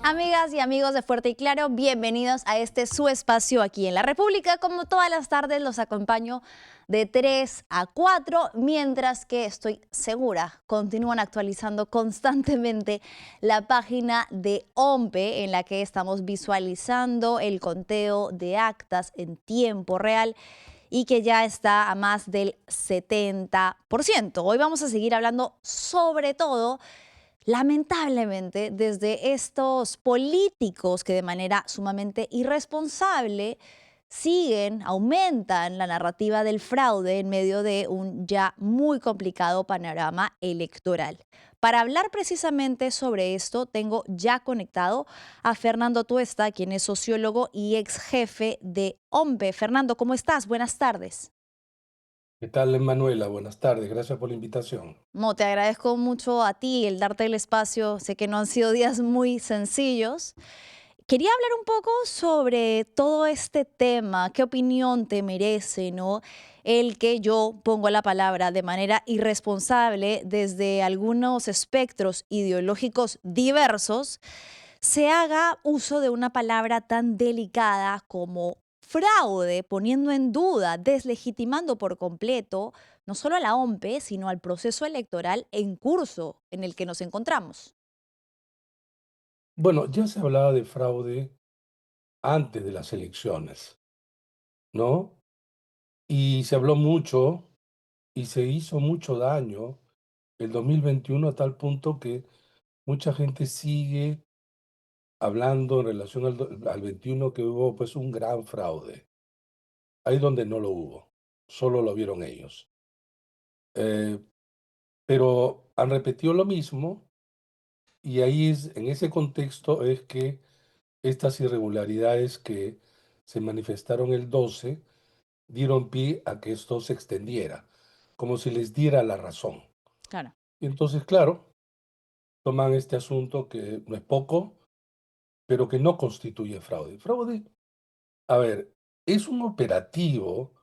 Amigas y amigos de Fuerte y Claro, bienvenidos a este su espacio aquí en La República. Como todas las tardes los acompaño de 3 a 4, mientras que estoy segura continúan actualizando constantemente la página de OMPE en la que estamos visualizando el conteo de actas en tiempo real y que ya está a más del 70%. Hoy vamos a seguir hablando sobre todo, lamentablemente, desde estos políticos que de manera sumamente irresponsable aumentan la narrativa del fraude en medio de un ya muy complicado panorama electoral. Para hablar precisamente sobre esto, tengo ya conectado a Fernando Tuesta, quien es sociólogo y ex jefe de OMPE. Fernando, ¿cómo estás? Buenas tardes. ¿Qué tal, Manuela? Buenas tardes, gracias por la invitación. No, te agradezco mucho a ti el darte el espacio. Sé que no han sido días muy sencillos. Quería hablar un poco sobre todo este tema. ¿Qué opinión te merece, no? El que yo pongo la palabra de manera irresponsable desde algunos espectros ideológicos diversos se haga uso de una palabra tan delicada como fraude, poniendo en duda, deslegitimando por completo no solo a la OMPE, sino al proceso electoral en curso en el que nos encontramos. Bueno, ya se hablaba de fraude antes de las elecciones, ¿no? Y se habló mucho y se hizo mucho daño el 2021 a tal punto que mucha gente sigue hablando en relación al 21 que hubo pues un gran fraude. Ahí donde no lo hubo, solo lo vieron ellos. Eh, pero han repetido lo mismo y ahí en ese contexto es que estas irregularidades que se manifestaron el 12 dieron pie a que esto se extendiera, como si les diera la razón. Claro. Y entonces, claro, toman este asunto que no es poco, pero que no constituye fraude. Fraude, a ver, es un operativo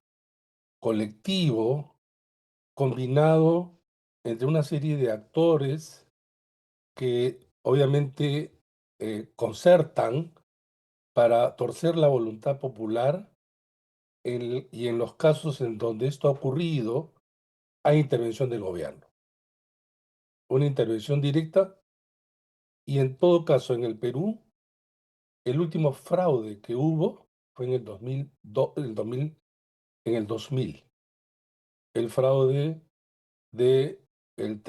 colectivo combinado entre una serie de actores que obviamente concertan para torcer la voluntad popular y en los casos en donde esto ha ocurrido, hay intervención del gobierno, una intervención directa, y en todo caso en el Perú, el último fraude que hubo fue en el 2000, en el 2000, el fraude de la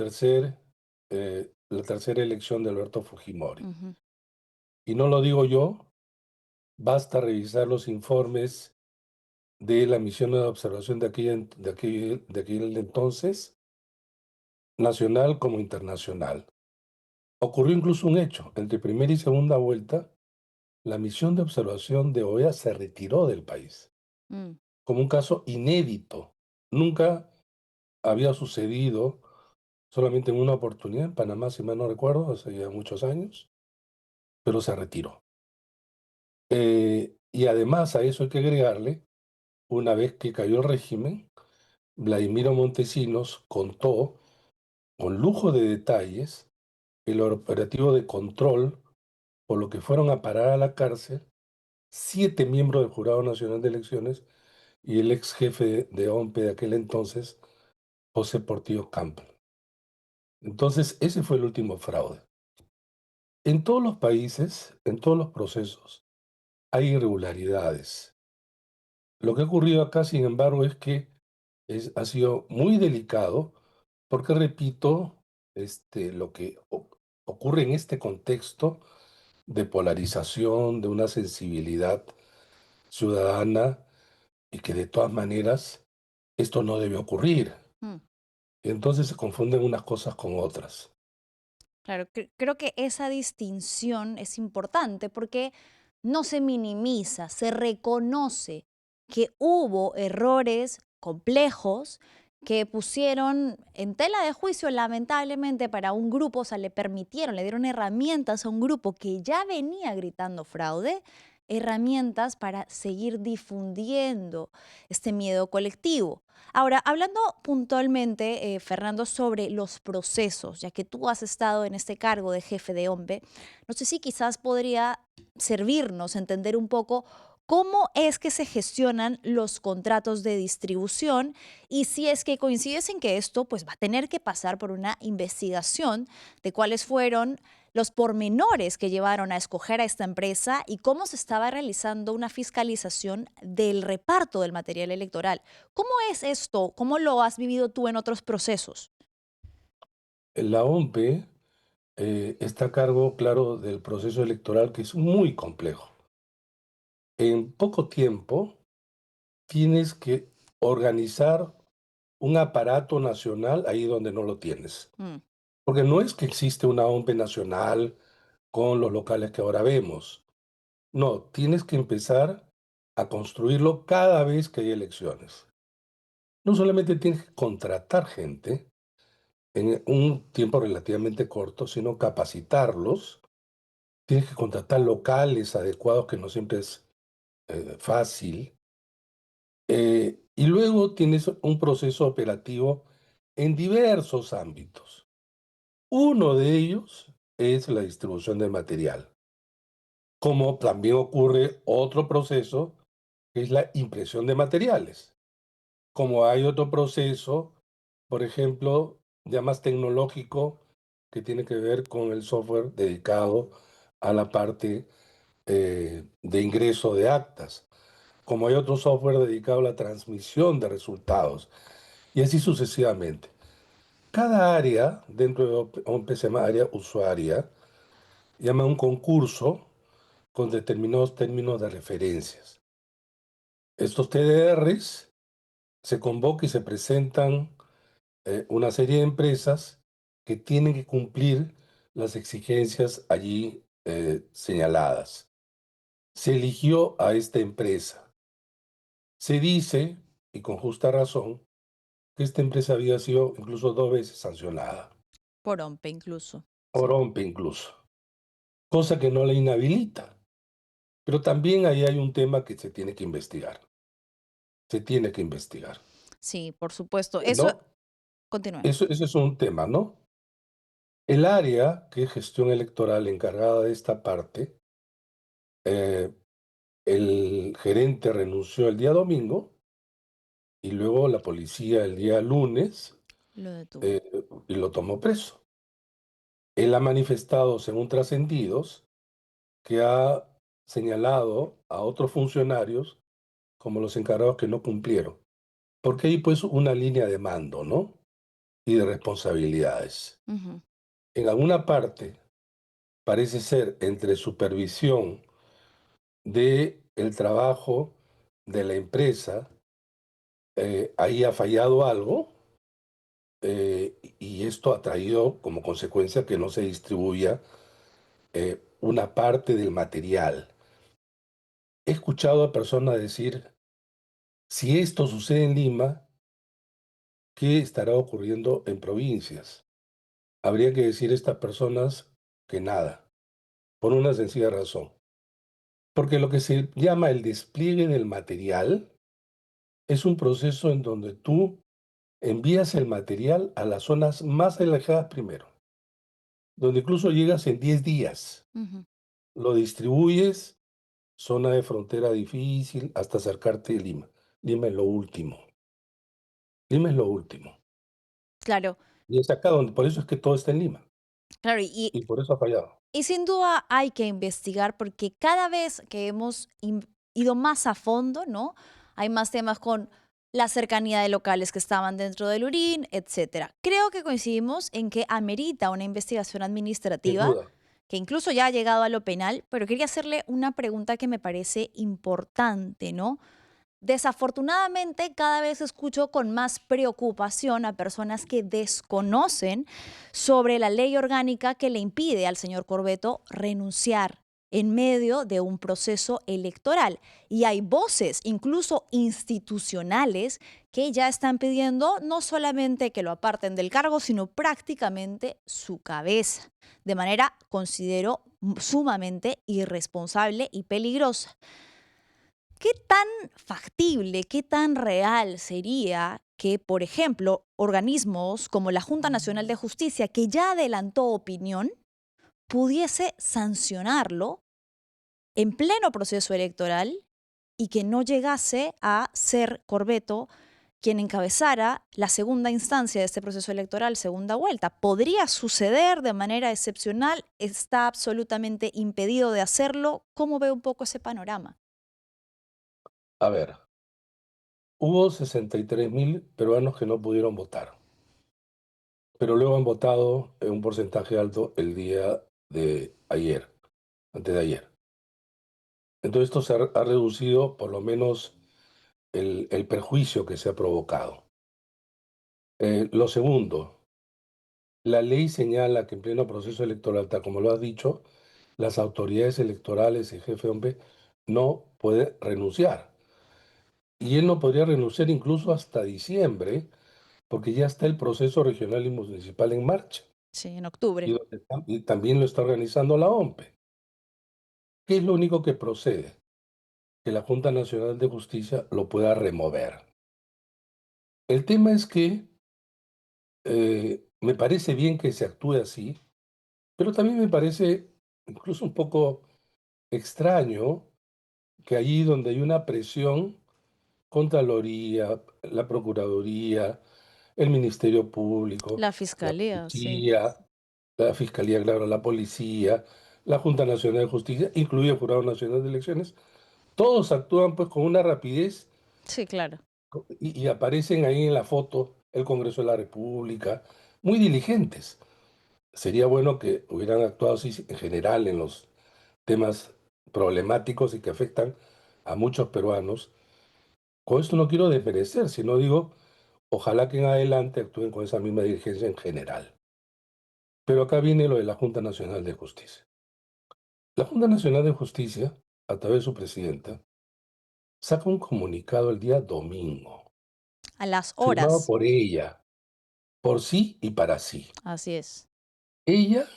tercera elección de Alberto Fujimori. Ujú. Y no lo digo yo, basta revisar los informes de la misión de observación de aquel entonces, nacional como internacional. Ocurrió incluso un hecho. Entre primera y segunda vuelta, la misión de observación de OEA se retiró del país, Mm. como un caso inédito. Nunca había sucedido, solamente en una oportunidad en Panamá, si mal no recuerdo, hace ya muchos años, pero se retiró. Y además a eso hay que agregarle, una vez que cayó el régimen, Vladimiro Montesinos contó con lujo de detalles el operativo de control, por lo que fueron a parar a la cárcel 7 miembros del Jurado Nacional de Elecciones y el ex jefe de OMPE de aquel entonces, José Portillo Campbell. Entonces, ese fue el último fraude. En todos los países, en todos los procesos, hay irregularidades. Lo que ha ocurrido acá, sin embargo, es que ha sido muy delicado porque, repito, lo que ocurre en este contexto de polarización, de una sensibilidad ciudadana y que de todas maneras esto no debe ocurrir. Mm. Entonces se confunden unas cosas con otras. Claro, creo que esa distinción es importante porque no se minimiza, se reconoce que hubo errores complejos que pusieron en tela de juicio, lamentablemente, para un grupo, o sea, le dieron herramientas a un grupo que ya venía gritando fraude, herramientas para seguir difundiendo este miedo colectivo. Ahora, hablando puntualmente, Fernando, sobre los procesos, ya que tú has estado en este cargo de jefe de OMPE, no sé si quizás podría servirnos entender un poco cómo es que se gestionan los contratos de distribución y si es que coincides en que esto pues va a tener que pasar por una investigación de cuáles fueron los pormenores que llevaron a escoger a esta empresa y cómo se estaba realizando una fiscalización del reparto del material electoral. ¿Cómo es esto? ¿Cómo lo has vivido tú en otros procesos? La OMPE está a cargo, claro, del proceso electoral que es muy complejo. En poco tiempo tienes que organizar un aparato nacional ahí donde no lo tienes. Mm, Porque no es que existe una OMPE nacional con los locales que ahora vemos. No, tienes que empezar a construirlo cada vez que hay elecciones. No solamente tienes que contratar gente en un tiempo relativamente corto, sino capacitarlos. Tienes que contratar locales adecuados, que no siempre es fácil. Y luego tienes un proceso operativo en diversos ámbitos. Uno de ellos es la distribución de material, como también ocurre otro proceso, que es la impresión de materiales. Como hay otro proceso, por ejemplo, ya más tecnológico, que tiene que ver con el software dedicado a la parte de ingreso de actas. Como hay otro software dedicado a la transmisión de resultados, y así sucesivamente. Cada área dentro de OMPE se llama área usuaria, llama un concurso con determinados términos de referencias. Estos TDRs se convocan y se presentan una serie de empresas que tienen que cumplir las exigencias allí señaladas. Se eligió a esta empresa. Se dice, y con justa razón, que esta empresa había sido incluso 2 veces sancionada, por OMPE incluso. por Sí. OMPE incluso, cosa que no la inhabilita. Pero también ahí hay un tema que se tiene que investigar. Se tiene que investigar. Sí, por supuesto. Eso, ¿No? continúe. Eso es un tema, ¿no? El área que es gestión electoral encargada de esta parte, eh, el gerente renunció el día domingo y luego la policía el día lunes Lo detuvo. eh, y lo tomó preso. Él ha manifestado, según trascendidos, que ha señalado a otros funcionarios como los encargados que no cumplieron. Porque hay pues una línea de mando, ¿no? Y de responsabilidades. Ujú. En alguna parte parece ser entre supervisión de el trabajo de la empresa, ahí ha fallado algo, y esto ha traído como consecuencia que no se distribuya una parte del material. He escuchado a personas decir, si esto sucede en Lima, ¿qué estará ocurriendo en provincias? Habría que decir a estas personas que nada, por una sencilla razón. Porque lo que se llama el despliegue del material es un proceso en donde tú envías el material a las zonas más alejadas primero, donde incluso llegas en 10 días. Ujú. Lo distribuyes, zona de frontera difícil, hasta acercarte a Lima. Lima es lo último. Lima es lo último. Claro, Y es acá donde, por eso es que todo está en Lima. claro. Y por eso ha fallado. Y sin duda hay que investigar porque cada vez que hemos ido más a fondo, ¿no? Hay más temas con la cercanía de locales que estaban dentro del Urín, etcétera. Creo que coincidimos en que amerita una investigación Sin administrativa duda. que incluso ya ha llegado a lo penal, pero quería hacerle una pregunta que me parece importante, ¿no? Desafortunadamente, cada vez escucho con más preocupación a personas que desconocen sobre la ley orgánica que le impide al señor Corbeto renunciar en medio de un proceso electoral. Y hay voces, incluso institucionales, que ya están pidiendo no solamente que lo aparten del cargo, sino prácticamente su cabeza. De manera, considero, sumamente irresponsable y peligrosa. ¿Qué tan factible, qué tan real sería que, por ejemplo, organismos como la Junta Nacional de Justicia, que ya adelantó opinión, pudiese sancionarlo en pleno proceso electoral y que no llegase a ser Corbeto quien encabezara la segunda instancia de este proceso electoral, segunda vuelta? ¿Podría suceder de manera excepcional? ¿Está absolutamente impedido de hacerlo? ¿Cómo ve un poco ese panorama? A ver, hubo 63.000 peruanos que no pudieron votar, pero luego han votado en un porcentaje alto el día de ayer, antes de ayer. Entonces esto ha reducido por lo menos el perjuicio que se ha provocado. Lo segundo, la ley señala que en pleno proceso electoral, tal como lo has dicho, las autoridades electorales y jefe hombre no puede renunciar. Y él no podría renunciar incluso hasta diciembre, porque ya está el proceso regional y municipal en marcha. Sí, en octubre. Y también lo está organizando la OMPE. ¿Qué es lo único que procede? Que la Junta Nacional de Justicia lo pueda remover. El tema es que me parece bien que se actúe así, pero también me parece incluso un poco extraño que allí donde hay una presión, Contraloría, la Procuraduría, el Ministerio Público, La la fiscalía, sí. Policía, la Fiscalía, claro, la Policía, la Junta Nacional de Justicia, incluido el Jurado Nacional de Elecciones, todos actúan pues con una rapidez Sí, claro. y aparecen ahí en la foto el Congreso de la República, muy diligentes. Sería bueno que hubieran actuado así en general en los temas problemáticos y que afectan a muchos peruanos. Con esto no quiero desmerecer, sino digo, ojalá que en adelante actúen con esa misma diligencia en general. Pero acá viene lo de la Junta Nacional de Justicia. La Junta Nacional de Justicia, a través de su presidenta, saca un comunicado el día domingo, A las firmado horas. por ella, por sí y para sí. Así es. Ella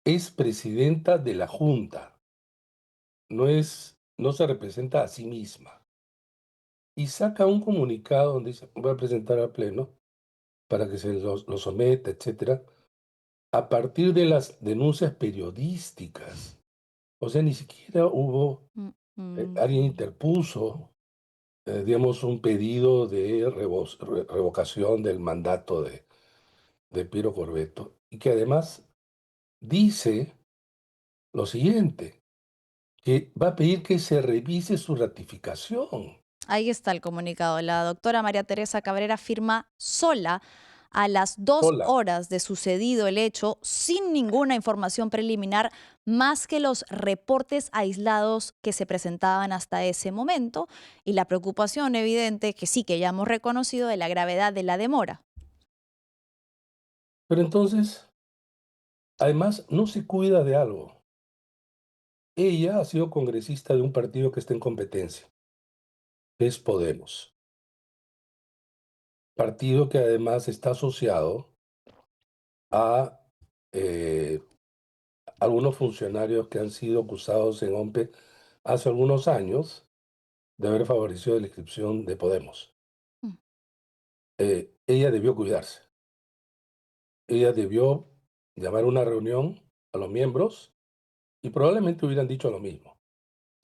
es presidenta de la Junta, no se representa a sí misma. Y saca un comunicado donde dice, voy a presentar al Pleno para que se lo someta, etcétera, a partir de las denuncias periodísticas. O sea, ni siquiera hubo, Mm, mm. alguien interpuso, digamos, un pedido de revocación del mandato de Piero Corbeto, y que además dice lo siguiente, que va a pedir que se revise su ratificación. Ahí está el comunicado. La doctora María Teresa Cabrera firma sola a las dos Sola. horas de sucedido el hecho, sin ninguna información preliminar, más que los reportes aislados que se presentaban hasta ese momento y la preocupación evidente, que sí que ya hemos reconocido, de la gravedad de la demora. Pero entonces, además, no se cuida de algo. Ella ha sido congresista de un partido que está en competencia, que es Podemos. Partido que además está asociado a eh, algunos funcionarios que han sido acusados en OMPE hace algunos años de haber favorecido la inscripción de Podemos. Mm, Ella debió cuidarse. Ella debió llamar a una reunión a los miembros y probablemente hubieran dicho lo mismo.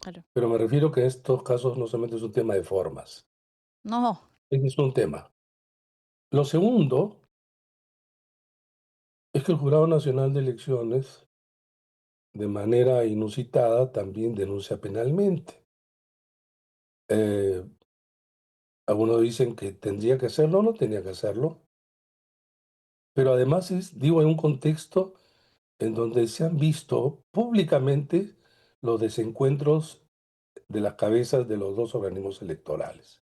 claro. Pero me refiero que en estos casos no solamente es un tema de formas, No, es un tema. Lo segundo es que el Jurado Nacional de Elecciones, de manera inusitada, también denuncia penalmente. Eh, Algunos dicen que tendría que hacerlo, no tenía que hacerlo, pero además es, digo, en un contexto en donde se han visto públicamente los desencuentros de las cabezas de los dos organismos electorales.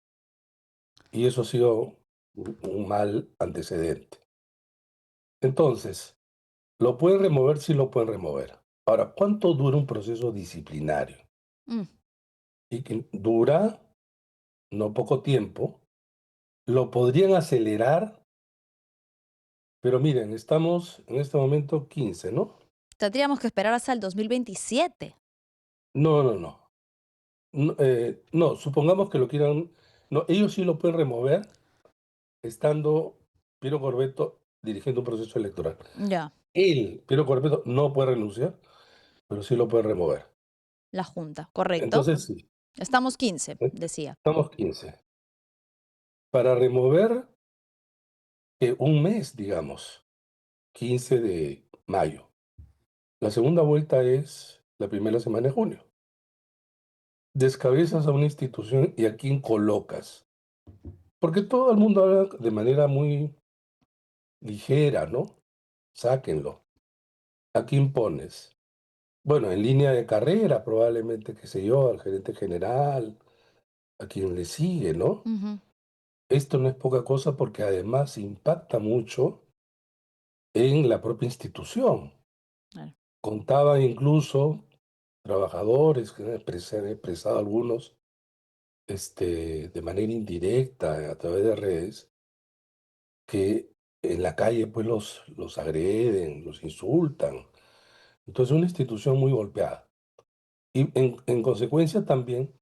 Y eso ha sido un mal antecedente. Entonces, ¿lo pueden remover? Sí lo pueden remover. Ahora, ¿cuánto dura un proceso disciplinario? mm, Y que dura no poco tiempo, lo podrían acelerar, pero miren, estamos en este momento 15, ¿no? Tendríamos que esperar hasta el 2027. No, no, no. No, no, supongamos que lo quieran. No, ellos sí lo pueden remover estando Piero Corbeto dirigiendo un proceso electoral. Ya, Él, Piero Corbeto, no puede renunciar, pero sí lo puede remover. la Junta, correcto. Entonces, sí, Estamos 15, ¿eh? decía. Estamos 15. Para remover un mes, digamos, 15 de mayo. La segunda vuelta es la primera semana de junio. Descabezas a una institución y a quién colocas. Porque todo el mundo habla de manera muy ligera, ¿no? Sáquenlo. ¿A quién pones? Bueno, en línea de carrera, probablemente, qué sé yo, al gerente general, a quien le sigue, ¿no? Ujú, Esto no es poca cosa porque además impacta mucho en la propia institución. claro. Contaban incluso trabajadores que han expresado algunos de manera indirecta a través de redes que en la calle pues los agreden, los insultan. Entonces una institución muy golpeada. Y en consecuencia también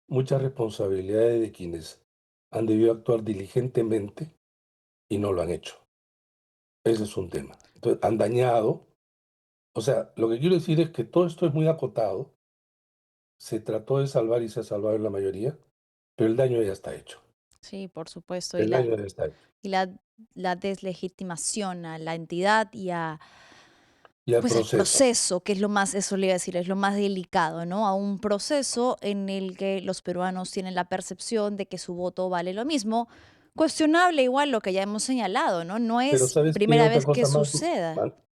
muchas responsabilidades de quienes han debido actuar diligentemente y no lo han hecho. Ese es un tema. Entonces han dañado. O sea, lo que quiero decir es que todo esto es muy acotado. Se trató de salvar y se ha salvado en la mayoría, pero el daño ya está hecho. Sí, por supuesto. El daño ya está hecho. Y la deslegitimación a la entidad y a, Y al pues, al proceso. proceso, que es lo más, eso le iba a decir, es lo más delicado, ¿no? A un proceso en el que los peruanos tienen la percepción de que su voto vale lo mismo. Cuestionable igual lo que ya hemos señalado, ¿no? No Pero es ¿sabes qué primera otra vez que cosa más, suceda.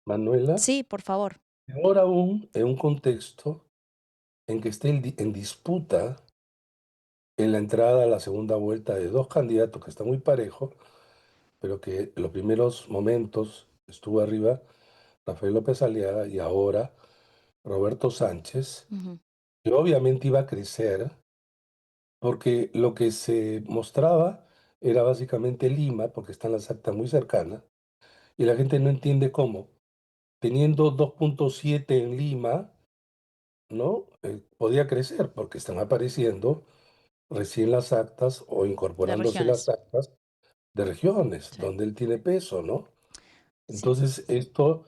Manuela? Sí, por favor. Ahora aún en un contexto en que esté en disputa en la entrada a la segunda vuelta de dos candidatos que está muy parejo, pero que en los primeros momentos estuvo arriba Rafael López Aliaga y ahora Roberto Sánchez, Ujú. que obviamente iba a crecer porque lo que se mostraba era básicamente Lima, porque están las actas muy cercanas, y la gente no entiende cómo, teniendo 2,7 en Lima, ¿no? Podía crecer, porque están apareciendo recién las actas o De incorporándose las regiones. actas de regiones, Sí, donde él tiene peso, ¿no? sí. Entonces, esto,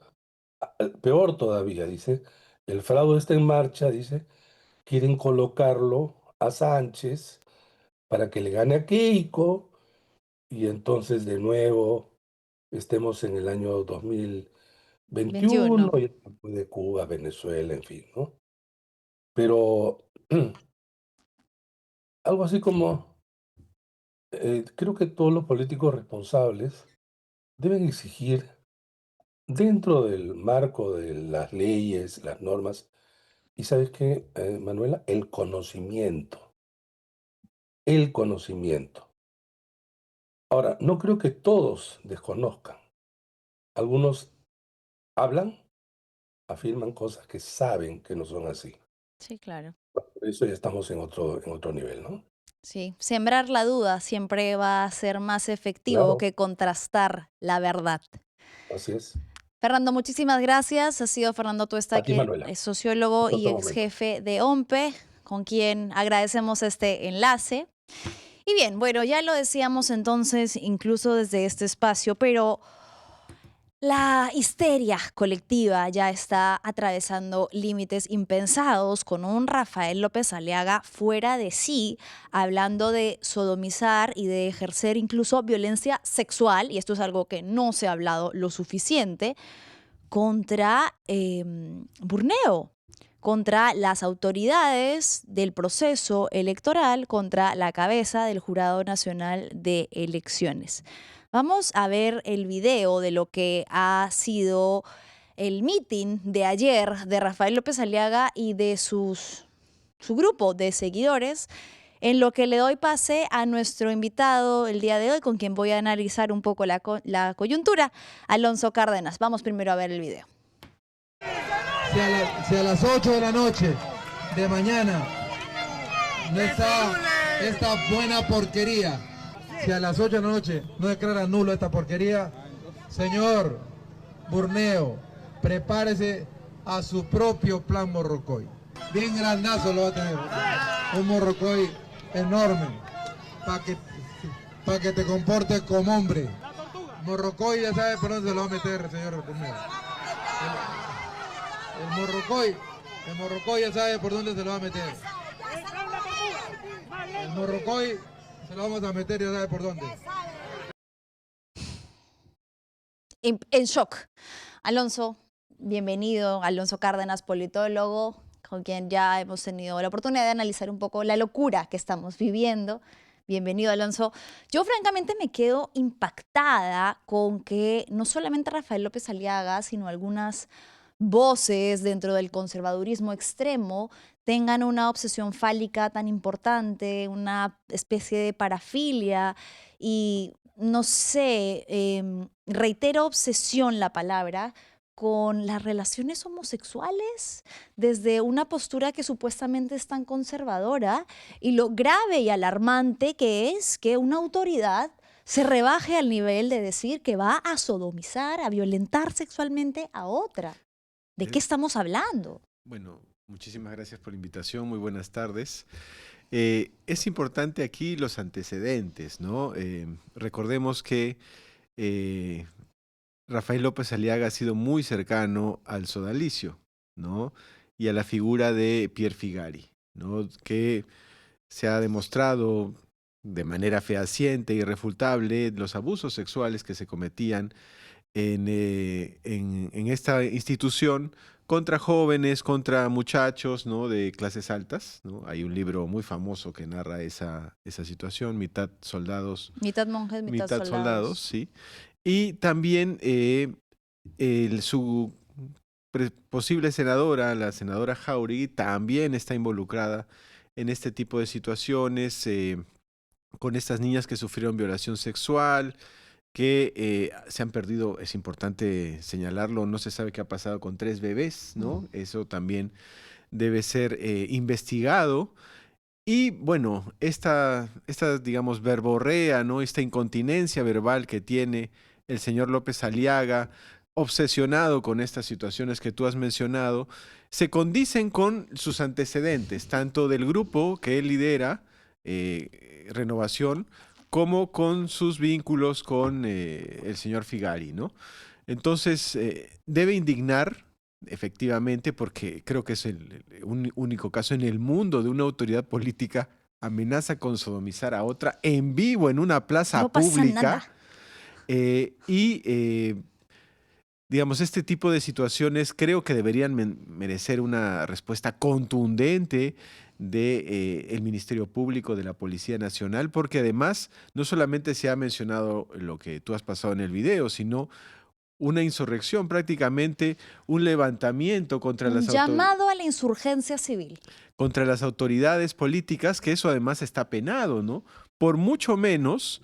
peor todavía, dice, el fraude está en marcha, dice, quieren colocarlo a Sánchez para que le gane a Keiko y entonces de nuevo estemos en el año 2021 21. y después de Cuba, Venezuela, en fin, ¿no? Pero algo así como, creo que todos los políticos responsables deben exigir dentro del marco de las leyes, las normas, y sabes qué, Manuela, el conocimiento, el conocimiento. Ahora, no creo que todos desconozcan. Algunos hablan, afirman cosas que saben que no son así. Sí, claro. Por eso ya estamos en otro nivel, ¿no? Sí, sembrar la duda siempre va a ser más efectivo Claro, que contrastar la verdad. así es. Fernando, muchísimas gracias. Ha sido Fernando Tuesta, A ti, quien Manuela, es sociólogo en y otro ex momento. jefe de OMPE, con quien agradecemos este enlace. Y bien, bueno, ya lo decíamos entonces, incluso desde este espacio, pero la histeria colectiva ya está atravesando límites impensados con un Rafael López Aliaga fuera de sí, hablando de sodomizar y de ejercer incluso violencia sexual, y esto es algo que no se ha hablado lo suficiente, contra Burneo, contra las autoridades del proceso electoral, contra la cabeza del Jurado Nacional de Elecciones. Vamos a ver el video de lo que ha sido el meeting de ayer de Rafael López Aliaga y de su grupo de seguidores, en lo que le doy pase a nuestro invitado el día de hoy, con quien voy a analizar un poco la coyuntura, Alonso Cárdenas. Vamos primero a ver el video. Si a las 8 de la noche de mañana no está esta buena porquería, si a las 8 de la noche no declara nulo esta porquería, señor Burneo, prepárese a su propio plan Morrocoy. Bien grandazo lo va a tener. Un Morrocoy enorme. Para que te comportes como hombre. Morrocoy ya sabe por dónde se lo va a meter, señor Romero. El Morrocoy ya sabe por dónde se lo va a meter. El Morrocoy se lo vamos a meter, ya sabe por dónde. En shock. Alonso, bienvenido. Alonso Cárdenas, politólogo, con quien ya hemos tenido la oportunidad de analizar un poco la locura que estamos viviendo. Bienvenido, Alonso. Yo francamente me quedo impactada con que no solamente Rafael López Aliaga, sino algunas voces dentro del conservadurismo extremo tengan una obsesión fálica tan importante, una especie de parafilia y no sé, reitero obsesión la palabra, con las relaciones homosexuales desde una postura que supuestamente es tan conservadora y lo grave y alarmante que es que una autoridad se rebaje al nivel de decir que va a sodomizar, a violentar sexualmente a otra. ¿De qué estamos hablando? Bueno, muchísimas gracias por la invitación, muy buenas tardes. Es importante aquí los antecedentes, ¿no? Recordemos que Rafael López Aliaga ha sido muy cercano al sodalicio, ¿no? Y a la figura de Pierre Figari, ¿no? Que se ha demostrado de manera fehaciente y irrefutable los abusos sexuales que se cometían en esta institución contra jóvenes, contra muchachos, ¿no? De clases altas, ¿no? Hay un libro muy famoso que narra esa situación, Mitad soldados, Mitad monjes, mitad soldados, sí. Y también su posible senadora, la senadora Jáuregui, también está involucrada en este tipo de situaciones, con estas niñas que sufrieron violación sexual, que se han perdido, es importante señalarlo, no se sabe qué ha pasado con 3 bebés, ¿no? Eso también debe ser investigado. Y bueno, esta digamos, verborrea, ¿no? Esta incontinencia verbal que tiene el señor López Aliaga, obsesionado con estas situaciones que tú has mencionado, se condicen con sus antecedentes, tanto del grupo que él lidera, Renovación, como con sus vínculos con el señor Figari, ¿no? Entonces, debe indignar, efectivamente, porque creo que es el único caso en el mundo de una autoridad política amenaza con sodomizar a otra en vivo en una plaza pública. Digamos, este tipo de situaciones creo que deberían merecer una respuesta contundente del Ministerio Público, de la Policía Nacional, porque además no solamente se ha mencionado lo que tú has pasado en el video, sino una insurrección, prácticamente un levantamiento contra las autoridades. Llamado a la insurgencia civil. Contra las autoridades políticas, que eso además está penado, ¿no? Por mucho menos,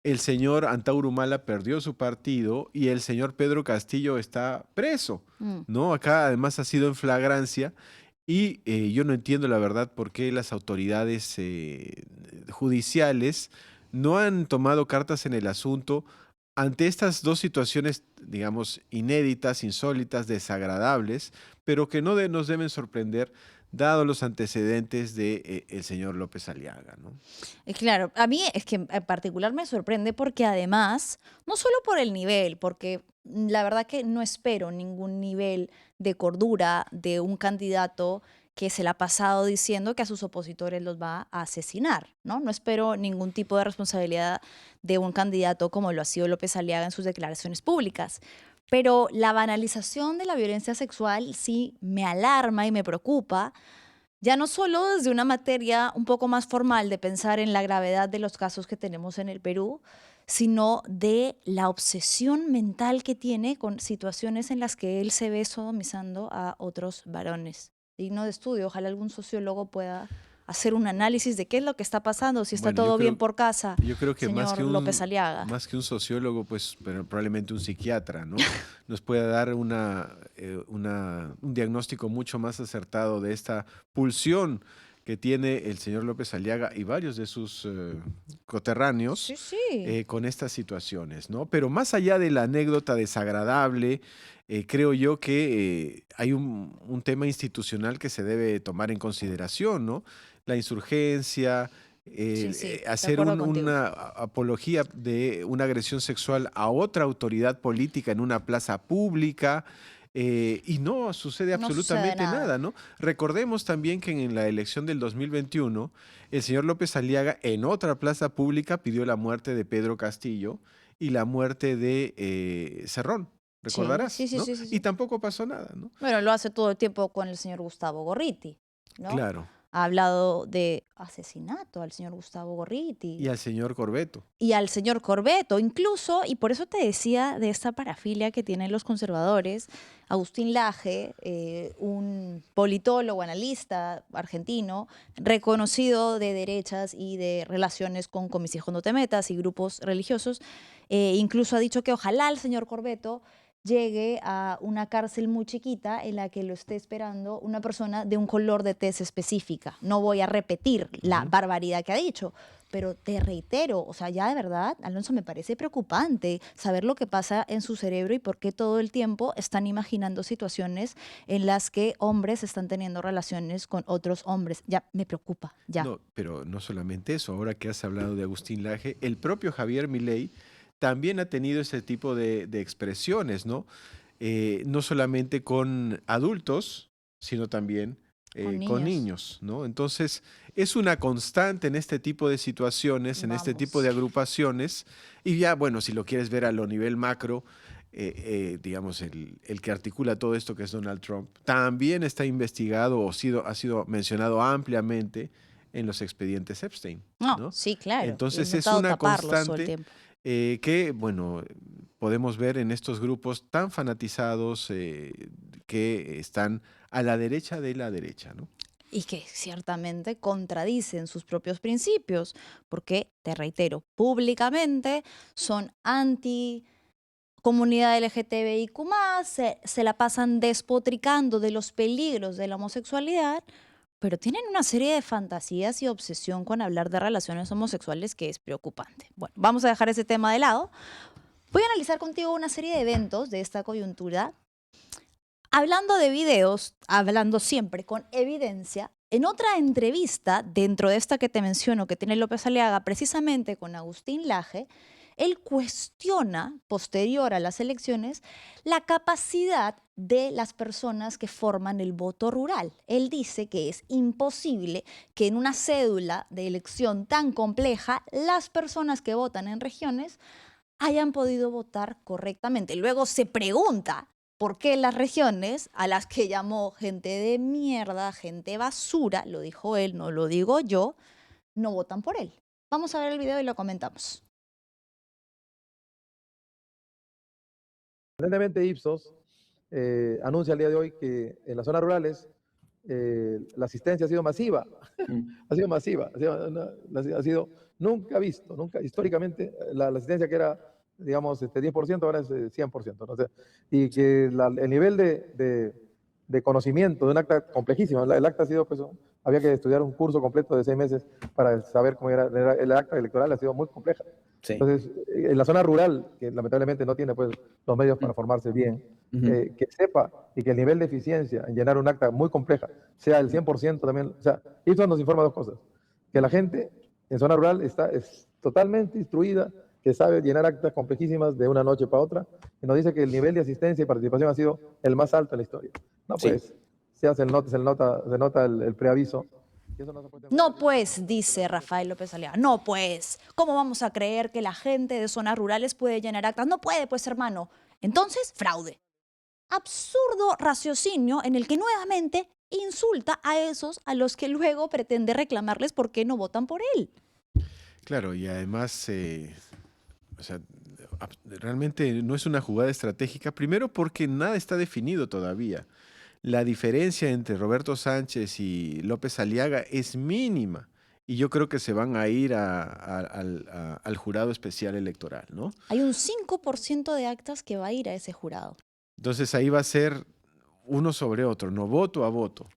el señor Antauro Humala perdió su partido y el señor Pedro Castillo está preso, ¿no? Acá además ha sido en flagrancia y yo no entiendo la verdad por qué las autoridades judiciales no han tomado cartas en el asunto ante estas dos situaciones, digamos, inéditas, insólitas, desagradables, pero que no nos deben sorprender dado los antecedentes de el señor López Aliaga, ¿no? Claro, a mí es que en particular me sorprende porque además, no solo por el nivel, porque la verdad que no espero ningún nivel de cordura de un candidato que se la ha pasado diciendo que a sus opositores los va a asesinar, ¿no? No espero ningún tipo de responsabilidad de un candidato como lo ha sido López Aliaga en sus declaraciones públicas. Pero la banalización de la violencia sexual sí me alarma y me preocupa, ya no solo desde una materia un poco más formal de pensar en la gravedad de los casos que tenemos en el Perú, sino de la obsesión mental que tiene con situaciones en las que él se ve sodomizando a otros varones. Digno de estudio, ojalá algún sociólogo pueda hacer un análisis de qué es lo que está pasando, si está todo bien por casa, yo creo que señor López Aliaga. Más que un sociólogo, pues probablemente un psiquiatra, ¿no? Nos puede dar un diagnóstico mucho más acertado de esta pulsión que tiene el señor López Aliaga y varios de sus coterráneos Sí, sí. con estas situaciones, ¿no? Pero más allá de la anécdota desagradable, creo yo que hay un tema institucional que se debe tomar en consideración, ¿no? La insurgencia, Sí, sí, de hacer acuerdo contigo. una apología de una agresión sexual a otra autoridad política en una plaza pública. Y no sucede No sucede absolutamente nada. nada, ¿no? Recordemos también que en la elección del 2021, el señor López Aliaga en otra plaza pública pidió la muerte de Pedro Castillo y la muerte de Cerrón, Sí, sí, recordarás, sí, ¿no? sí, sí, Y sí. tampoco pasó nada, ¿no? Bueno, lo hace todo el tiempo con el señor Gustavo Gorriti, ¿no? Claro. Ha hablado de asesinato al señor Gustavo Y Gorriti al señor Corbeto. y al señor Corbeto, incluso, y por eso te decía de esta parafilia que tienen los conservadores, Agustín Laje, un politólogo, analista argentino, reconocido de derechas y de relaciones con Mis hijos no te metas y grupos religiosos, incluso ha dicho que ojalá el señor Corbeto llegue a una cárcel muy chiquita en la que lo esté esperando una persona de un color de tez específica. No voy a repetir la Ujú. barbaridad que ha dicho, pero te reitero, o sea, ya de verdad, Alonso, me parece preocupante saber lo que pasa en su cerebro y por qué todo el tiempo están imaginando situaciones en las que hombres están teniendo relaciones con otros hombres. Ya, me preocupa, ya. No, pero no solamente eso, ahora que has hablado de Agustín Laje, el propio Javier Milei también ha tenido ese tipo de expresiones, ¿no? No solamente con adultos, sino también Con con niños. niños, ¿no? Entonces, es una constante en este tipo de situaciones, en este tipo de Vamos. agrupaciones, y ya, bueno, si lo quieres ver a lo nivel macro, digamos, el que articula todo esto, que es Donald Trump, también está investigado o ha sido mencionado ampliamente en los expedientes Epstein, No, ¿no? sí, claro. Y ha Entonces es intentado una taparlos todo el constante tiempo. que, bueno, podemos ver en estos grupos tan fanatizados que están a la derecha de la derecha, ¿no? Y que ciertamente contradicen sus propios principios, porque, te reitero, públicamente son anti comunidad LGTBIQ+, se la pasan despotricando de los peligros de la homosexualidad, pero tienen una serie de fantasías y obsesión con hablar de relaciones homosexuales que es preocupante. Bueno, vamos a dejar ese tema de lado. Voy a analizar contigo una serie de eventos de esta coyuntura. Hablando de videos, hablando siempre con evidencia, en otra entrevista, dentro de esta que te menciono, que tiene López Aliaga, precisamente con Agustín Laje, él cuestiona, posterior a las elecciones, la capacidad de las personas que forman el voto rural. Él dice que es imposible que en una cédula de elección tan compleja, las personas que votan en regiones hayan podido votar correctamente. Luego se pregunta por qué las regiones a las que llamó gente de mierda, gente basura, lo dijo él, no lo digo yo, no votan por él. Vamos a ver el video y lo comentamos. Sorprendentemente, Ipsos anuncia el día de hoy que en las zonas rurales la asistencia ha sido masiva, ha sido masiva, ha sido nunca visto, nunca, históricamente, la asistencia que era, digamos, 10%, ahora es 100%, ¿no? O sea, y que el nivel de conocimiento de un acta complejísimo, el acta ha sido, pues, había que estudiar un curso completo de 6 meses para saber cómo era el acta electoral, ha sido muy compleja. Sí. Entonces, en la zona rural, que lamentablemente no tiene pues, los medios para formarse bien, que sepa y que el nivel de eficiencia en llenar un acta muy compleja sea el 100% también. O sea, esto nos informa dos cosas. Que la gente en zona rural es totalmente instruida, que sabe llenar actas complejísimas de una noche para otra, y nos dice que el nivel de asistencia y participación ha sido el más alto en la historia. No, Sí. pues, se nota el preaviso. Y eso no se puede tener. No pues, dice Rafael López Aliaga, no pues, ¿cómo vamos a creer que la gente de zonas rurales puede llenar actas? No puede, pues hermano. Entonces, fraude. Absurdo raciocinio en el que nuevamente insulta a esos a los que luego pretende reclamarles por qué no votan por él. Claro, y además, o sea, realmente no es una jugada estratégica, primero porque nada está definido todavía. La diferencia entre Roberto Sánchez y López Aliaga es mínima y yo creo que se van a ir al jurado especial electoral, ¿no? Hay un 5% de actas que va a ir a ese jurado. Entonces ahí va a ser uno sobre otro, no voto a voto.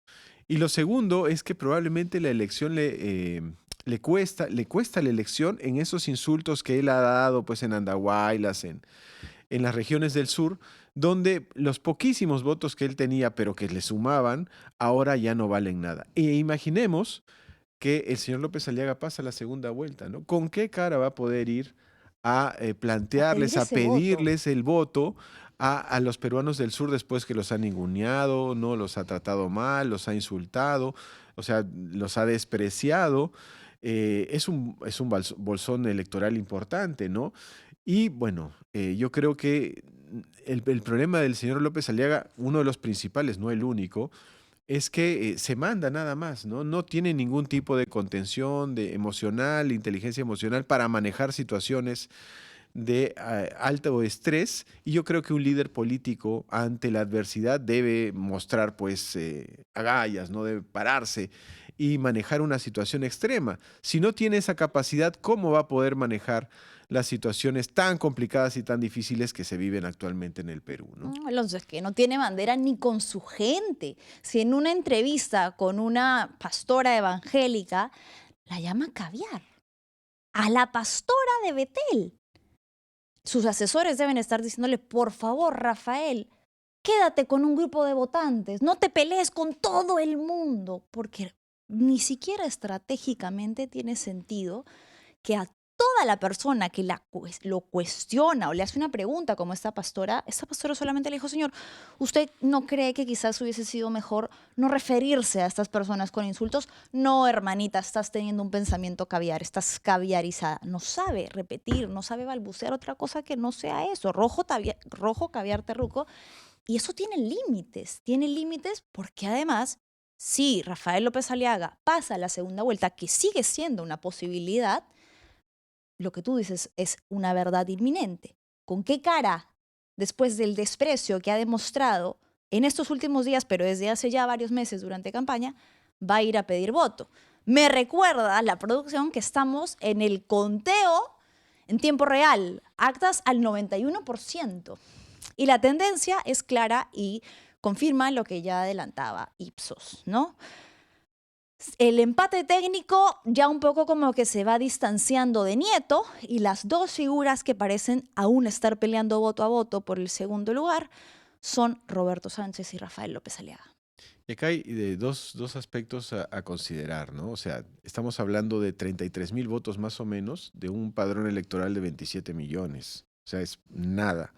Y lo segundo es que probablemente la elección le cuesta la elección en esos insultos que él ha dado pues en Andahuaylas, en las regiones del sur, donde los poquísimos votos que él tenía, pero que le sumaban, ahora ya no valen nada. E imaginemos que el señor López Aliaga pasa la segunda vuelta, ¿no? ¿Con qué cara va a poder ir a plantearles, a ese voto. pedirles el voto a los peruanos del sur después que los ha ninguneado, ¿no? Los ha tratado mal, los ha insultado, o sea, los ha despreciado? Es un bolsón electoral importante, ¿no? Y bueno, yo creo que el problema del señor López Aliaga, uno de los principales, no el único, es que se manda nada más, ¿no? No tiene ningún tipo de contención de emocional, inteligencia emocional para manejar situaciones de alto estrés, y yo creo que un líder político ante la adversidad debe mostrar pues agallas, ¿no? Debe pararse y manejar una situación extrema. Si no tiene esa capacidad, ¿cómo va a poder manejar las situaciones tan complicadas y tan difíciles que se viven actualmente en el Perú, ¿no? Alonso, es que no tiene bandera ni con su gente. Si en una entrevista con una pastora evangélica la llama caviar, a la pastora de Betel. Sus asesores deben estar diciéndole, por favor, Rafael, quédate con un grupo de votantes, no te pelees con todo el mundo, porque ni siquiera estratégicamente tiene sentido que a toda la persona que lo cuestiona o le hace una pregunta como esta pastora solamente le dijo, señor, ¿usted no cree que quizás hubiese sido mejor no referirse a estas personas con insultos? No, hermanita, estás teniendo un pensamiento caviar, estás caviarizada. No sabe repetir, no sabe balbucear otra cosa que no sea eso. Rojo, caviar, terruco. Y eso tiene límites porque además, si Rafael López Aliaga pasa a la segunda vuelta, que sigue siendo una posibilidad, lo que tú dices es una verdad inminente. ¿Con qué cara, después del desprecio que ha demostrado en estos últimos días, pero desde hace ya varios meses durante campaña, va a ir a pedir voto? Me recuerda la producción que estamos en el conteo en tiempo real, actas al 91%. Y la tendencia es clara y confirma lo que ya adelantaba Ipsos, ¿no? El empate técnico ya un poco como que se va distanciando de Nieto, y las dos figuras que parecen aún estar peleando voto a voto por el segundo lugar son Roberto Sánchez y Rafael López Aliaga. Y acá hay dos aspectos a considerar, ¿no? O sea, estamos hablando de 33,000 votos más o menos de un padrón electoral de 27 millones. O sea, es nada.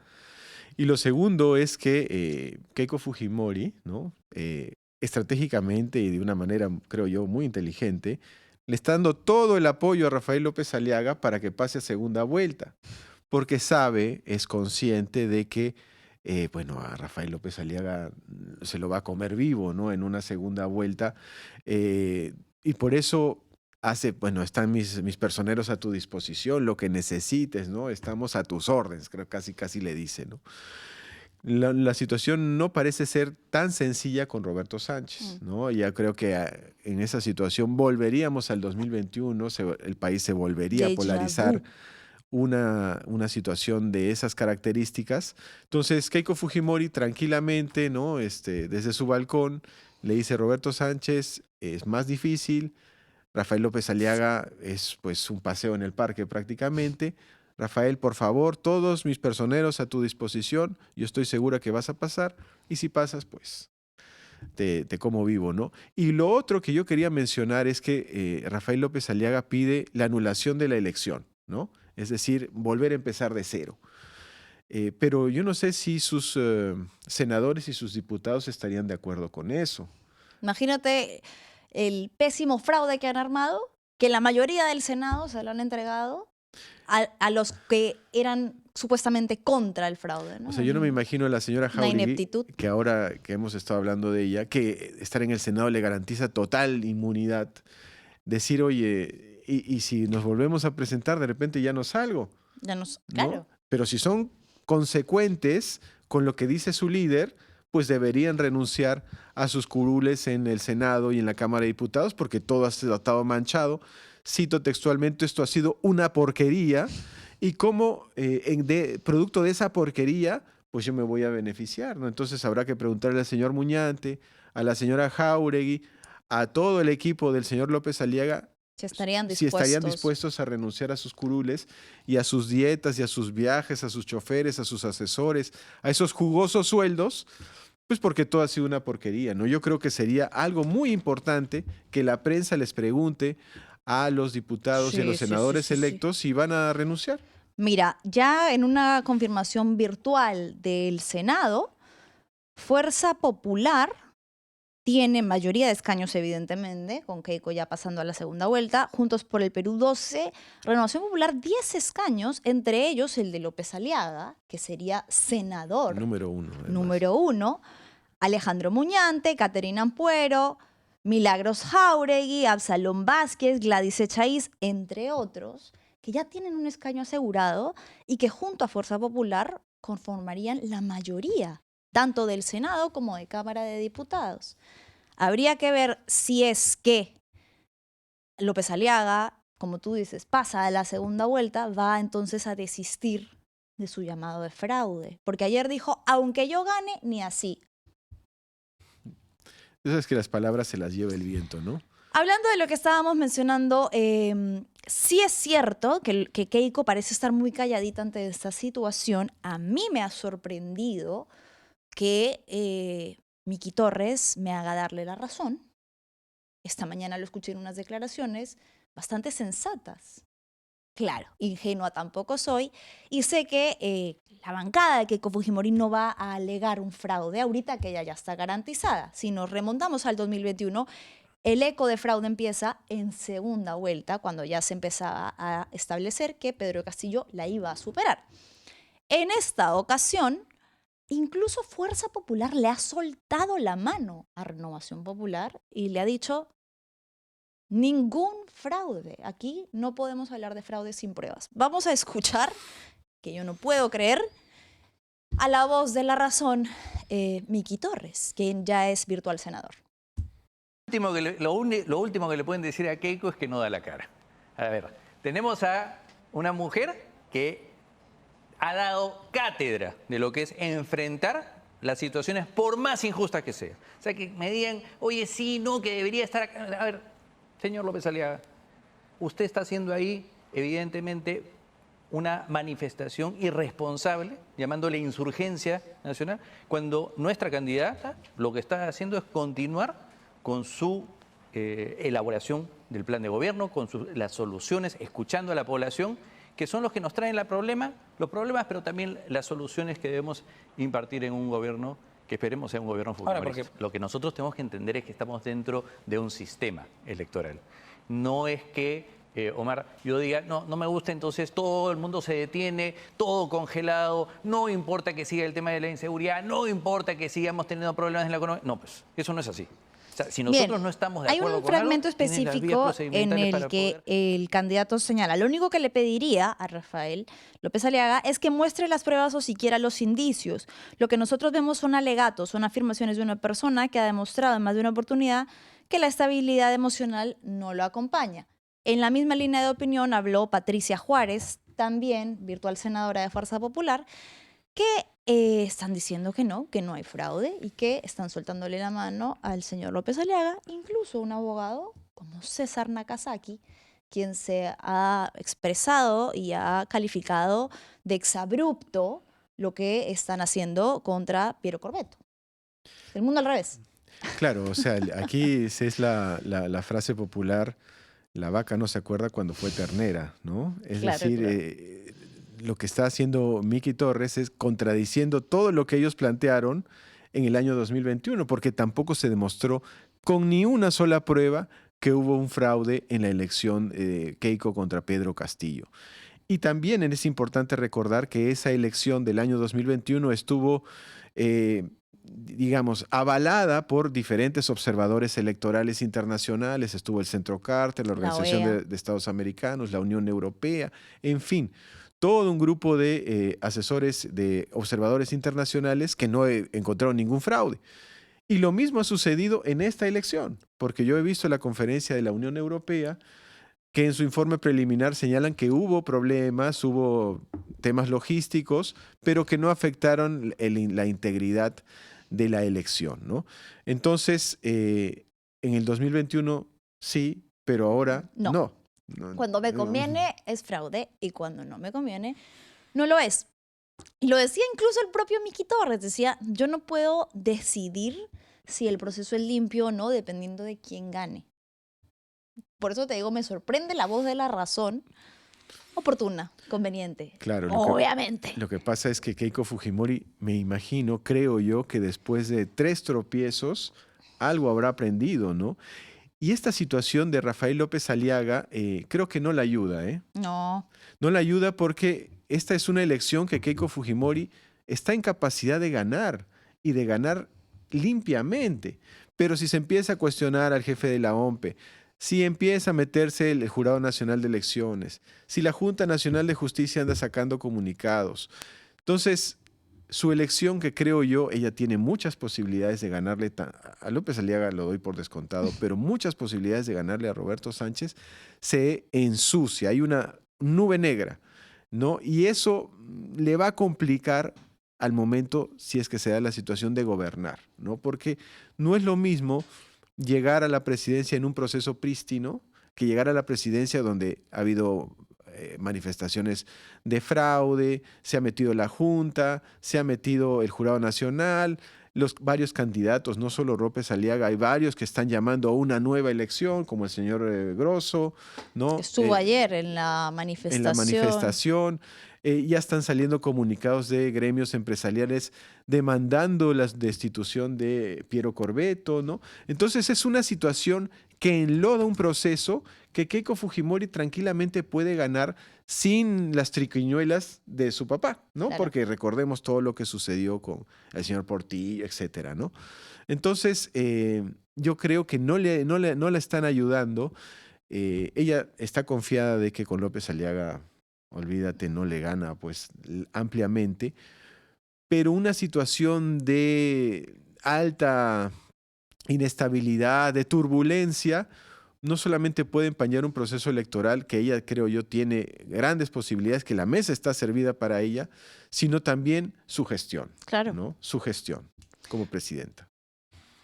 Y lo segundo es que Keiko Fujimori, ¿no? Estratégicamente y de una manera, creo yo, muy inteligente, le está dando todo el apoyo a Rafael López Aliaga para que pase a segunda vuelta, porque sabe, es consciente de que, bueno, a Rafael López Aliaga se lo va a comer vivo, ¿no? En una segunda vuelta, y por eso bueno, están mis personeros a tu disposición, lo que necesites, ¿no? Estamos a tus órdenes, creo casi le dice, ¿no? La situación no parece ser tan sencilla con Roberto Sánchez, ¿no? Ya creo que en esa situación volveríamos al 2021, el país se volvería a polarizar una situación de esas características. Entonces, Keiko Fujimori tranquilamente, ¿no? Desde su balcón le dice, Roberto Sánchez es más difícil, Rafael López Aliaga es pues un paseo en el parque prácticamente. Rafael, por favor, todos mis personeros a tu disposición, yo estoy segura que vas a pasar, y si pasas, pues te como vivo, ¿no? Y lo otro que yo quería mencionar es que Rafael López Aliaga pide la anulación de la elección, ¿no? Es decir, volver a empezar de cero. Pero yo no sé si sus senadores y sus diputados estarían de acuerdo con eso. Imagínate el pésimo fraude que han armado, que la mayoría del Senado se lo han entregado a los que eran supuestamente contra el fraude, ¿no? O sea, yo no me imagino a la señora Una Jáuregui, ineptitud. que ahora que hemos estado hablando de ella, que estar en el Senado le garantiza total inmunidad, decir, oye, y si nos volvemos a presentar, de repente ya no salgo. Ya no, ¿no? claro. Pero si son consecuentes con lo que dice su líder, pues deberían renunciar a sus curules en el Senado y en la Cámara de Diputados, porque todo ha estado manchado. Cito textualmente, esto ha sido una porquería, y como producto de esa porquería, pues yo me voy a beneficiar, ¿no? Entonces habrá que preguntarle al señor Muñante, a la señora Jáuregui, a todo el equipo del señor López Aliaga Si estarían si dispuestos. estarían dispuestos a renunciar a sus curules y a sus dietas y a sus viajes, a sus choferes, a sus asesores, a esos jugosos sueldos, pues porque todo ha sido una porquería, ¿no? Yo creo que sería algo muy importante que la prensa les pregunte a los diputados y a Sí, los sí, sí, senadores sí, sí. electos si van a renunciar. Mira, ya en una confirmación virtual del Senado, Fuerza Popular tiene mayoría de escaños, evidentemente, con Keiko ya pasando a la segunda vuelta. Juntos por el Perú 12, Renovación Popular 10 escaños, entre ellos el de López Aliaga, que sería senador Número uno. además. número 1, Alejandro Muñante, Caterina Ampuero, Milagros Jáuregui, Absalón Vázquez, Gladys Echaíz, entre otros, que ya tienen un escaño asegurado y que junto a Fuerza Popular conformarían la mayoría, tanto del Senado como de Cámara de Diputados. Habría que ver si es que López Aliaga, como tú dices, pasa a la segunda vuelta, va entonces a desistir de su llamado de fraude. Porque ayer dijo, aunque yo gane, ni así. Eso es que las palabras se las lleva el viento, ¿no? Hablando de lo que estábamos mencionando, sí es cierto que Keiko parece estar muy calladita ante esta situación. A mí me ha sorprendido que Miki Torres me haga darle la razón. Esta mañana lo escuché en unas declaraciones bastante sensatas. Claro, ingenua tampoco soy y sé que la bancada de Keiko Fujimori no va a alegar un fraude ahorita que ella ya está garantizada. Si nos remontamos al 2021, el eco de fraude empieza en segunda vuelta, cuando ya se empezaba a establecer que Pedro Castillo la iba a superar. En esta ocasión, incluso Fuerza Popular le ha soltado la mano a Renovación Popular y le ha dicho: ningún fraude. Aquí no podemos hablar de fraude sin pruebas. Vamos a escuchar, que yo no puedo creer, a la voz de la razón, Miki Torres, quien ya es virtual senador. Lo último que le pueden decir a Keiko es que no da la cara. A ver, tenemos a una mujer que ha dado cátedra de lo que es enfrentar las situaciones por más injustas que sean. O sea, que me digan, oye, sí, no, que debería estar acá. A ver, señor López Aliaga, usted está haciendo ahí, evidentemente, una manifestación irresponsable, llamándole insurgencia nacional, cuando nuestra candidata lo que está haciendo es continuar con su elaboración del plan de gobierno, con las soluciones, escuchando a la población, que son los que nos traen los problemas, pero también las soluciones que debemos impartir en un gobierno que esperemos sea un gobierno fujimorista. Lo que nosotros tenemos que entender es que estamos dentro de un sistema electoral. No es que, Omar, yo diga, no me gusta, entonces todo el mundo se detiene, todo congelado, no importa que siga el tema de la inseguridad, no importa que sigamos teniendo problemas en la economía. No, pues eso no es así. O sea, si nosotros no estamos de acuerdo con algo, hay un fragmento específico en el que el candidato señala: lo único que le pediría a Rafael López Aliaga es que muestre las pruebas o siquiera los indicios. Lo que nosotros vemos son alegatos, son afirmaciones de una persona que ha demostrado en más de una oportunidad que la estabilidad emocional no lo acompaña. En la misma línea de opinión habló Patricia Juárez, también virtual senadora de Fuerza Popular, que están diciendo que no hay fraude y que están soltándole la mano al señor López Aliaga, incluso un abogado como César Nakazaki, quien se ha expresado y ha calificado de exabrupto lo que están haciendo contra Piero Corvetto. El mundo al revés. Claro, o sea, aquí es la frase popular: la vaca no se acuerda cuando fue ternera, ¿no? Es Claro, decir, claro. Lo que está haciendo Miki Torres es contradiciendo todo lo que ellos plantearon en el año 2021, porque tampoco se demostró con ni una sola prueba que hubo un fraude en la elección Keiko contra Pedro Castillo. Y también es importante recordar que esa elección del año 2021 estuvo digamos, avalada por diferentes observadores electorales internacionales. Estuvo el Centro Carter, la Organización de Estados Americanos, la Unión Europea, en fin, todo un grupo de asesores, de observadores internacionales que no encontraron ningún fraude. Y lo mismo ha sucedido en esta elección, porque yo he visto la conferencia de la Unión Europea que en su informe preliminar señalan que hubo problemas, hubo temas logísticos, pero que no afectaron la integridad de la elección, ¿no? Entonces, en el 2021 sí, pero ahora No. no. Cuando me conviene es fraude y cuando no me conviene no lo es. Y lo decía incluso el propio Miki Torres, decía, yo no puedo decidir si el proceso es limpio o no dependiendo de quién gane. Por eso te digo, me sorprende la voz de la razón oportuna, conveniente. Claro, obviamente. Lo que pasa es que Keiko Fujimori, me imagino, creo yo, que después de 3 tropiezos, algo habrá aprendido, ¿no? Y esta situación de Rafael López Aliaga creo que no la ayuda, ¿eh? No. No la ayuda porque esta es una elección que Keiko Fujimori está en capacidad de ganar y de ganar limpiamente. Pero si se empieza a cuestionar al jefe de la OMPE, si empieza a meterse el Jurado Nacional de Elecciones, si la Junta Nacional de Justicia anda sacando comunicados, entonces su elección, que creo yo, ella tiene muchas posibilidades de ganarle, a López Aliaga lo doy por descontado, pero muchas posibilidades de ganarle a Roberto Sánchez, se ensucia, hay una nube negra, ¿no? Y eso le va a complicar al momento, si es que se da la situación de gobernar, ¿no? Porque no es lo mismo llegar a la presidencia en un proceso prístino que llegar a la presidencia donde ha habido manifestaciones de fraude, se ha metido la Junta, se ha metido el Jurado Nacional, los varios candidatos, no solo López Aliaga, hay varios que están llamando a una nueva elección, como el señor Grosso, ¿no? Estuvo ayer en la manifestación. En la manifestación. Ya están saliendo comunicados de gremios empresariales demandando la destitución de Piero Corvetto, ¿no? Entonces es una situación que enloda un proceso que Keiko Fujimori tranquilamente puede ganar sin las triquiñuelas de su papá, ¿no? Claro. Porque recordemos todo lo que sucedió con el señor Portillo, etcétera, ¿no? Entonces, yo creo que no la están ayudando. Ella está confiada de que con López Aliaga, olvídate, no le gana pues ampliamente, pero una situación de alta inestabilidad, de turbulencia, no solamente puede empañar un proceso electoral que ella, creo yo, tiene grandes posibilidades, que la mesa está servida para ella, sino también su gestión, Claro. ¿no? Su gestión como presidenta.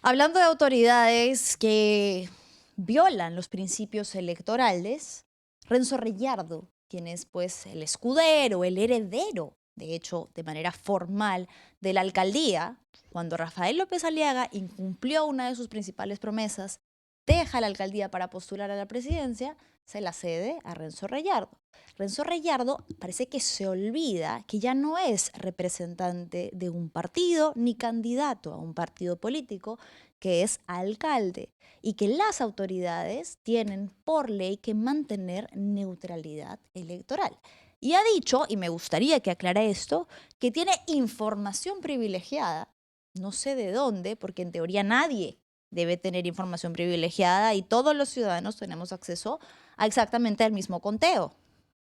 Hablando de autoridades que violan los principios electorales, Renzo Reyardo, quien es pues el escudero, el heredero, de hecho, de manera formal, de la alcaldía, cuando Rafael López Aliaga incumplió una de sus principales promesas, deja la alcaldía para postular a la presidencia, se la cede a Renzo Reyardo. Renzo Reyardo parece que se olvida que ya no es representante de un partido ni candidato a un partido político, que es alcalde, y que las autoridades tienen por ley que mantener neutralidad electoral. Y ha dicho, y me gustaría que aclare esto, que tiene información privilegiada, no sé de dónde, porque en teoría nadie debe tener información privilegiada y todos los ciudadanos tenemos acceso a exactamente el mismo conteo,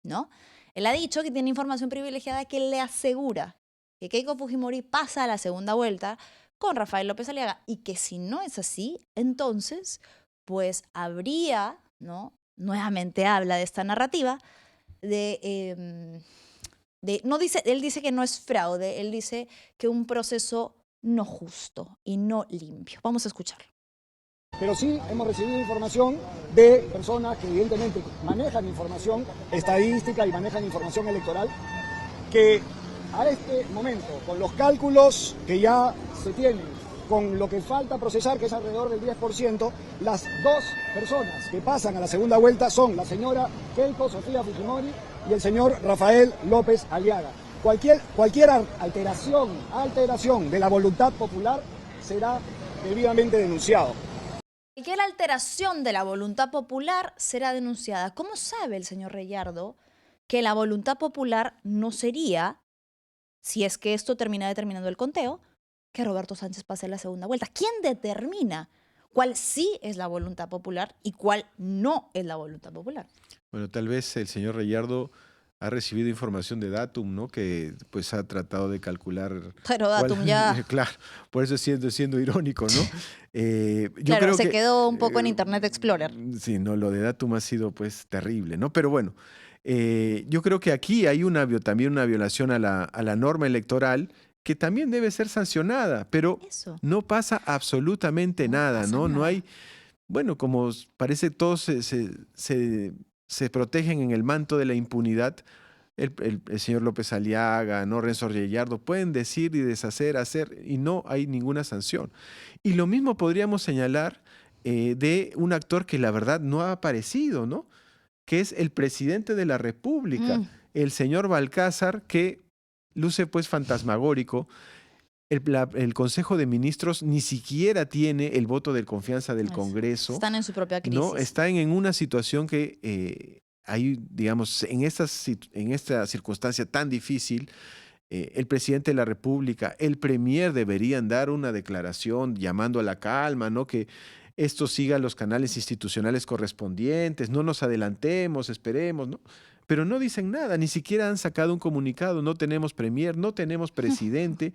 ¿no? Él ha dicho que tiene información privilegiada que le asegura que Keiko Fujimori pasa a la segunda vuelta con Rafael López Aliaga y que si no es así, entonces pues habría, ¿no? Nuevamente habla de esta narrativa no dice, él dice que no es fraude, él dice que un proceso no justo y no limpio. Vamos a escucharlo. Pero sí hemos recibido información de personas que evidentemente manejan información estadística y manejan información electoral, que a este momento, con los cálculos que ya se tienen, con lo que falta procesar, que es alrededor del 10%, las dos personas que pasan a la segunda vuelta son la señora Keiko Sofía Fujimori y el señor Rafael López Aliaga. Cualquier alteración de la voluntad popular será debidamente denunciado. Cualquier alteración de la voluntad popular será denunciada. ¿Cómo sabe el señor Reyardo que la voluntad popular no sería, si es que esto termina determinando el conteo, que Roberto Sánchez pase a la segunda vuelta? ¿Quién determina cuál sí es la voluntad popular y cuál no es la voluntad popular? Bueno, tal vez el señor Reyardo ha recibido información de Datum, ¿no? Que pues ha tratado de calcular. Pero Datum ya. Claro, por eso siendo irónico, ¿no? Yo claro, creo se que quedó un poco en Internet Explorer. Sí, no, lo de Datum ha sido pues terrible, ¿no? Pero bueno, yo creo que aquí hay también una violación a la norma electoral que también debe ser sancionada, pero Eso. no pasa absolutamente nada, pasa ¿no? nada. No hay. bueno, como parece todos se protegen en el manto de la impunidad, el señor López Aliaga, ¿no? Renzo Gellardo, pueden decir y deshacer, hacer, y no hay ninguna sanción. Y lo mismo podríamos señalar de un actor que la verdad no ha aparecido, ¿no? Que es el presidente de la República, el señor Balcázar, que luce pues fantasmagórico. El Consejo de Ministros ni siquiera tiene el voto de confianza del Congreso. Están en su propia crisis. No, están en una situación que hay, digamos, en esta circunstancia tan difícil, el presidente de la República, el premier deberían dar una declaración llamando a la calma, ¿no? Que esto siga los canales institucionales correspondientes, no nos adelantemos, esperemos, ¿no? Pero no dicen nada, ni siquiera han sacado un comunicado, no tenemos premier, no tenemos presidente,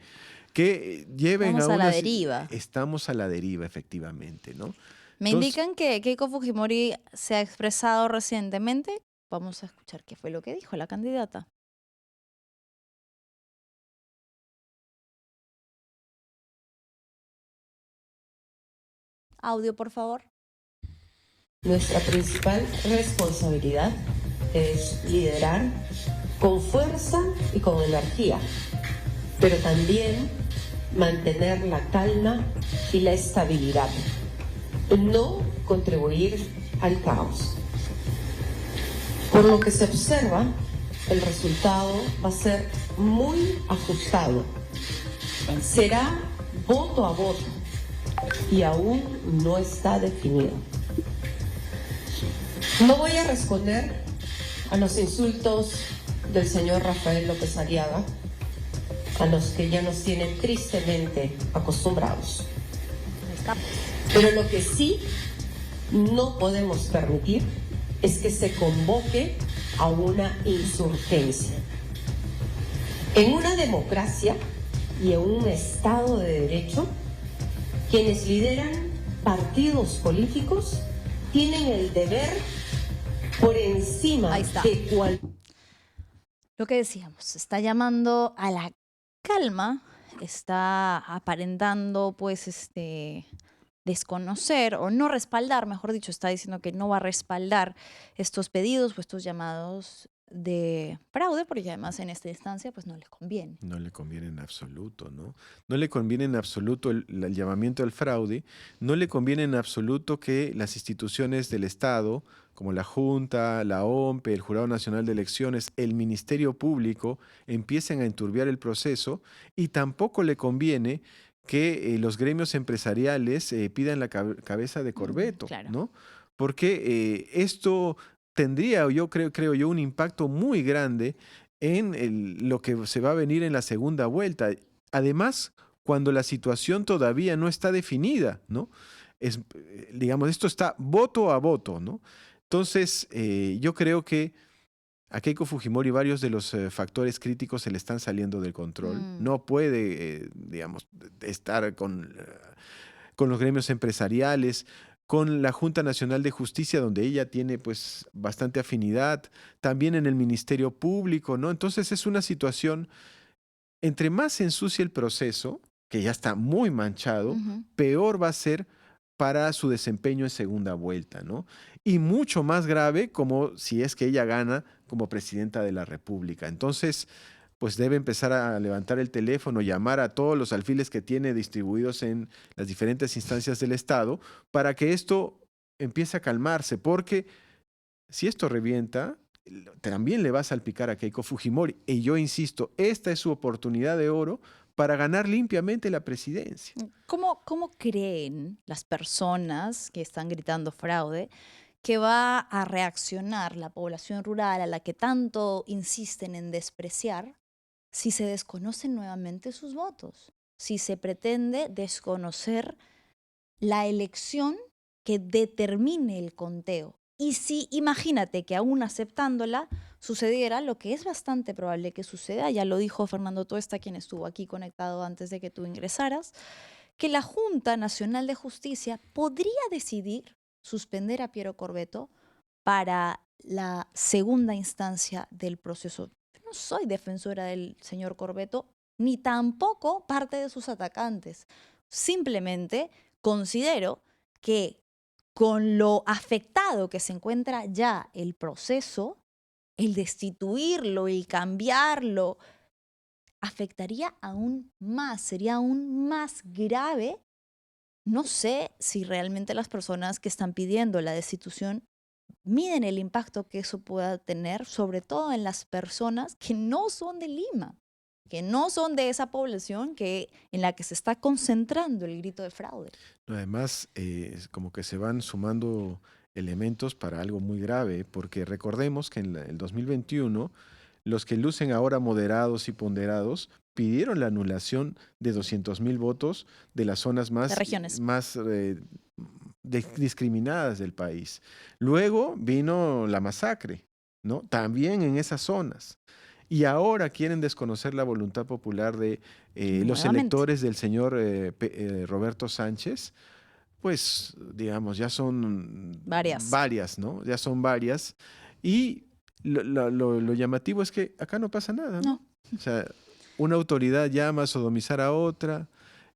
que lleven Estamos a la una... deriva. Estamos a la deriva, efectivamente, ¿no? Me indican que Keiko Fujimori se ha expresado recientemente. Vamos a escuchar qué fue lo que dijo la candidata. Audio, por favor. Nuestra principal responsabilidad es liderar con fuerza y con energía, pero también mantener la calma y la estabilidad, no contribuir al caos. Por lo que se observa, el resultado va a ser muy ajustado. Será voto a voto y aún no está definido. No voy a responder a los insultos del señor Rafael López Aliaga, a los que ya nos tienen tristemente acostumbrados. Pero lo que sí no podemos permitir es que se convoque a una insurgencia. En una democracia y en un Estado de Derecho, quienes lideran partidos políticos tienen el deber por encima de cualquier... Lo que decíamos, está llamando a la calma, está aparentando pues desconocer o no respaldar, mejor dicho, está diciendo que no va a respaldar estos pedidos o estos llamados de fraude, porque además en esta instancia pues no le conviene. No le conviene en absoluto, ¿no? No le conviene en absoluto el llamamiento al fraude, no le conviene en absoluto que las instituciones del Estado, como la Junta, la OMPE, el Jurado Nacional de Elecciones, el Ministerio Público, empiecen a enturbiar el proceso, y tampoco le conviene que los gremios empresariales pidan la cabeza de Corbeto, claro. ¿no? Porque esto tendría, creo yo, un impacto muy grande en lo que se va a venir en la segunda vuelta. Además, cuando la situación todavía no está definida, ¿no? Digamos, esto está voto a voto, ¿no? Entonces, yo creo que a Keiko Fujimori varios de los factores críticos se le están saliendo del control. No puede, digamos, estar con los gremios empresariales, con la Junta Nacional de Justicia, donde ella tiene pues bastante afinidad, también en el Ministerio Público, ¿no? Entonces es una situación, entre más se ensucie el proceso, que ya está muy manchado, peor va a ser para su desempeño en segunda vuelta, ¿no? Y mucho más grave como si es que ella gana como presidenta de la República. Entonces, pues debe empezar a levantar el teléfono, llamar a todos los alfiles que tiene distribuidos en las diferentes instancias del Estado para que esto empiece a calmarse, porque si esto revienta, también le va a salpicar a Keiko Fujimori. Y yo insisto, esta es su oportunidad de oro para ganar limpiamente la presidencia. ¿Cómo creen las personas que están gritando fraude que va a reaccionar la población rural a la que tanto insisten en despreciar si se desconocen nuevamente sus votos? Si se pretende desconocer la elección que determine el conteo. Y si, imagínate que aún aceptándola, sucediera lo que es bastante probable que suceda, ya lo dijo Fernando Tuesta, quien estuvo aquí conectado antes de que tú ingresaras, que la Junta Nacional de Justicia podría decidir suspender a Piero Corbeto para la segunda instancia del proceso. Yo no soy defensora del señor Corbeto, ni tampoco parte de sus atacantes. Simplemente considero que con lo afectado que se encuentra ya el proceso, el destituirlo, el cambiarlo, afectaría aún más, sería aún más grave. No sé si realmente las personas que están pidiendo la destitución miden el impacto que eso pueda tener, sobre todo en las personas que no son de Lima, que no son de esa población en la que se está concentrando el grito de fraude. Además, es como que se van sumando elementos para algo muy grave, porque recordemos que en el 2021 los que lucen ahora moderados y ponderados pidieron la anulación de 200.000 votos de las zonas De regiones. más discriminadas del país. Luego vino la masacre, ¿no? También en esas zonas. Y ahora quieren desconocer la voluntad popular de los Nuevamente. electores del señor Roberto Sánchez. Pues, digamos, ya son Varias, ¿no? Ya son varias. Y lo llamativo es que acá no pasa nada, ¿no? O sea, una autoridad llama a sodomizar a otra.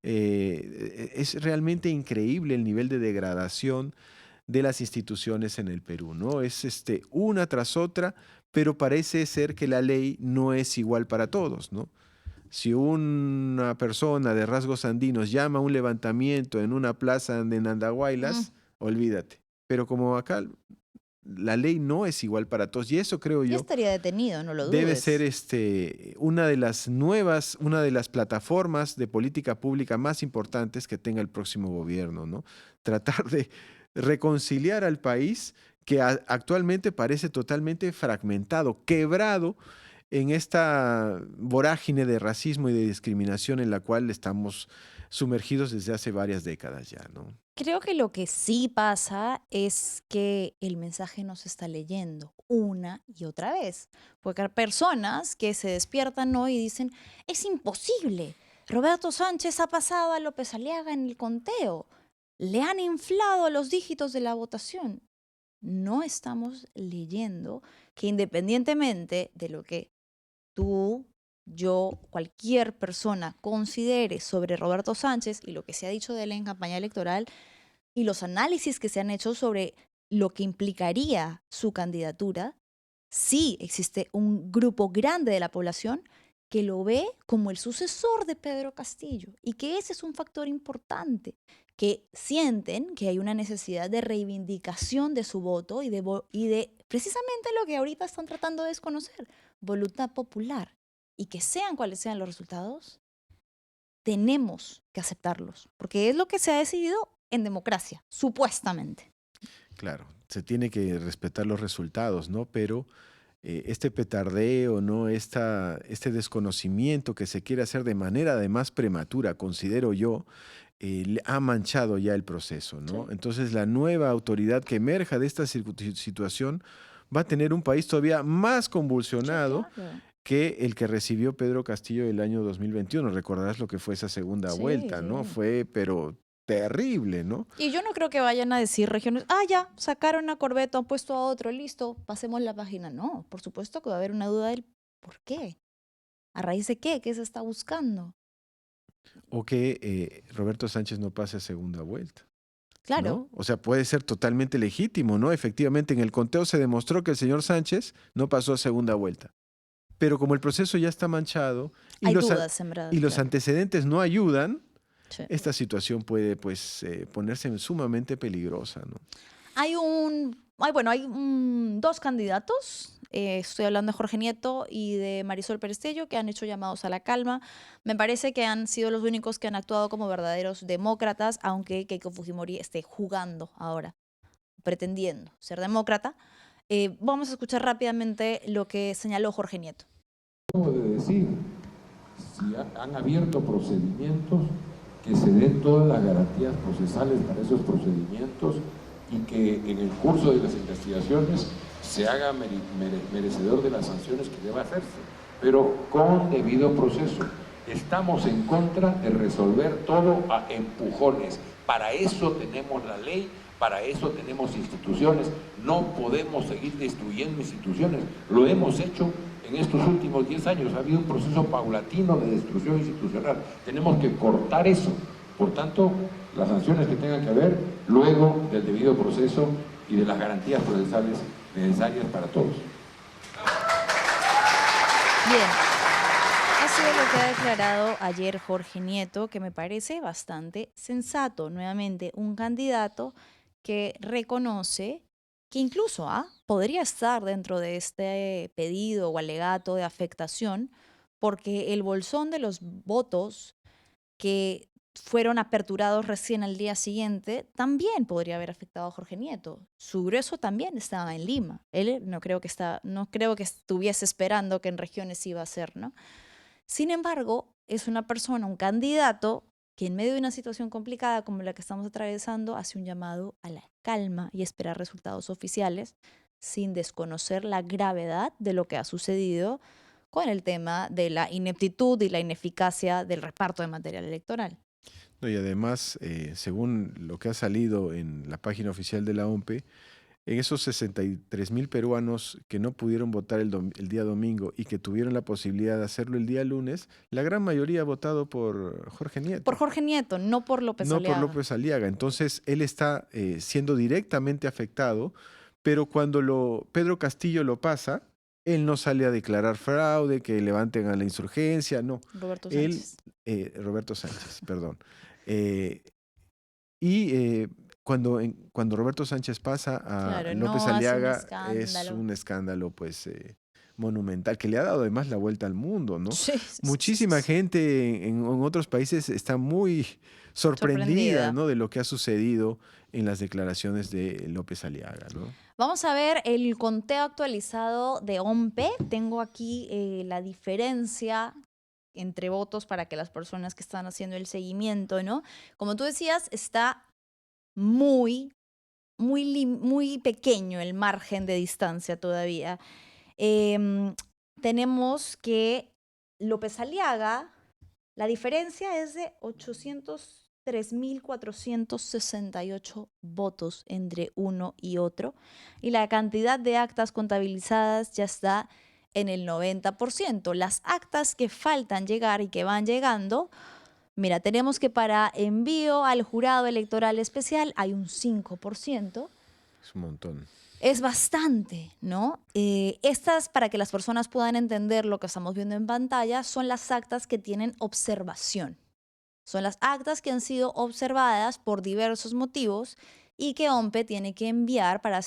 Es realmente increíble el nivel de degradación de las instituciones en el Perú, ¿no? Es una tras otra, pero parece ser que la ley no es igual para todos, ¿no? Si una persona de rasgos andinos llama a un levantamiento en una plaza de Nandahuaylas, olvídate. Pero como acá la ley no es igual para todos, y eso creo yo Ya estaría detenido, no lo dudes. debe ser una de las plataformas de política pública más importantes que tenga el próximo gobierno, ¿no? Tratar de reconciliar al país que actualmente parece totalmente fragmentado, quebrado en esta vorágine de racismo y de discriminación en la cual estamos sumergidos desde hace varias décadas ya, ¿no? Creo que lo que sí pasa es que el mensaje no se está leyendo una y otra vez. Porque hay personas que se despiertan hoy y dicen, es imposible, Roberto Sánchez ha pasado a López Aliaga en el conteo, le han inflado los dígitos de la votación. No estamos leyendo que independientemente de lo que tú, yo, cualquier persona considere sobre Roberto Sánchez y lo que se ha dicho de él en campaña electoral y los análisis que se han hecho sobre lo que implicaría su candidatura, sí existe un grupo grande de la población que lo ve como el sucesor de Pedro Castillo y que ese es un factor importante, que sienten que hay una necesidad de reivindicación de su voto y de precisamente lo que ahorita están tratando de desconocer, voluntad popular, y que sean cuales sean los resultados, tenemos que aceptarlos, porque es lo que se ha decidido en democracia, supuestamente. Claro, se tiene que respetar los resultados, ¿no? Pero este petardeo, ¿no? Este desconocimiento que se quiere hacer de manera además prematura, considero yo, ha manchado ya el proceso, ¿no? Sí. Entonces la nueva autoridad que emerja de esta situación va a tener un país todavía más convulsionado que el que recibió Pedro Castillo el año 2021. Recordarás lo que fue esa segunda vuelta, ¿no? Fue, pero terrible, ¿no? Y yo no creo que vayan a decir regiones, ya, sacaron a Corbeto, han puesto a otro, listo, pasemos la página. No, por supuesto que va a haber una duda del por qué. ¿A raíz de qué? ¿Qué se está buscando? O que Roberto Sánchez no pase a segunda vuelta. Claro. ¿No? O sea, puede ser totalmente legítimo, ¿no? Efectivamente, en el conteo se demostró que el señor Sánchez no pasó a segunda vuelta. Pero como el proceso ya está manchado y, Hay los, dudas sembradas, y los claro. antecedentes no ayudan, Sí. esta situación puede ponerse sumamente peligrosa, ¿no? Hay dos candidatos, estoy hablando de Jorge Nieto y de Marisol Perestello, que han hecho llamados a la calma. Me parece que han sido los únicos que han actuado como verdaderos demócratas, aunque Keiko Fujimori esté jugando ahora, pretendiendo ser demócrata. Vamos a escuchar rápidamente lo que señaló Jorge Nieto. Acabo de decir, si han abierto procedimientos, que se den todas las garantías procesales para esos procedimientos y que en el curso de las investigaciones se haga merecedor de las sanciones que deba hacerse, pero con debido proceso. Estamos en contra de resolver todo a empujones. Para eso tenemos la ley, para eso tenemos instituciones. No podemos seguir destruyendo instituciones. Lo hemos hecho en estos últimos 10 años. Ha habido un proceso paulatino de destrucción institucional. Tenemos que cortar eso. Por tanto, las sanciones que tengan que haber luego del debido proceso y de las garantías procesales necesarias para todos. Bien, ha sido lo que ha declarado ayer Jorge Nieto, que me parece bastante sensato. Nuevamente, un candidato que reconoce que incluso podría estar dentro de este pedido o alegato de afectación, porque el bolsón de los votos que fueron aperturados recién al día siguiente también podría haber afectado a Jorge Nieto. Su grueso también estaba en Lima. Él no creo que estuviese esperando que en regiones iba a ser, ¿no? Sin embargo, es una persona, un candidato que en medio de una situación complicada como la que estamos atravesando hace un llamado a la calma y esperar resultados oficiales sin desconocer la gravedad de lo que ha sucedido con el tema de la ineptitud y la ineficacia del reparto de material electoral. No, y además, según lo que ha salido en la página oficial de la OMPE, en esos 63,000 peruanos que no pudieron votar el día domingo y que tuvieron la posibilidad de hacerlo el día lunes, la gran mayoría ha votado por Jorge Nieto. Por Jorge Nieto, no por López Aliaga. No por López Aliaga. Entonces, él está siendo directamente afectado, pero cuando Pedro Castillo lo pasa, él no sale a declarar fraude, que levanten a la insurgencia, no. Roberto Sánchez. Roberto Sánchez, perdón. Cuando Roberto Sánchez pasa a López Aliaga, es un escándalo pues monumental, que le ha dado además la vuelta al mundo, ¿no? Sí, Muchísima gente en otros países está muy sorprendida, ¿no?, de lo que ha sucedido en las declaraciones de López Aliaga, ¿no? Vamos a ver el conteo actualizado de OMPE. Tengo aquí la diferencia entre votos para que las personas que están haciendo el seguimiento, ¿no? Como tú decías, está muy pequeño el margen de distancia todavía. Tenemos que López Aliaga, la diferencia es de 803.468 votos entre uno y otro, y la cantidad de actas contabilizadas ya está en el 90%. Las actas que faltan llegar y que van llegando, mira, tenemos que para envío al jurado electoral especial hay un 5%. Es un montón. Es bastante, ¿no? Estas, para que las personas puedan entender lo que estamos viendo en pantalla, son las actas que tienen observación. Son las actas que han sido observadas por diversos motivos y que OMPE tiene que enviar para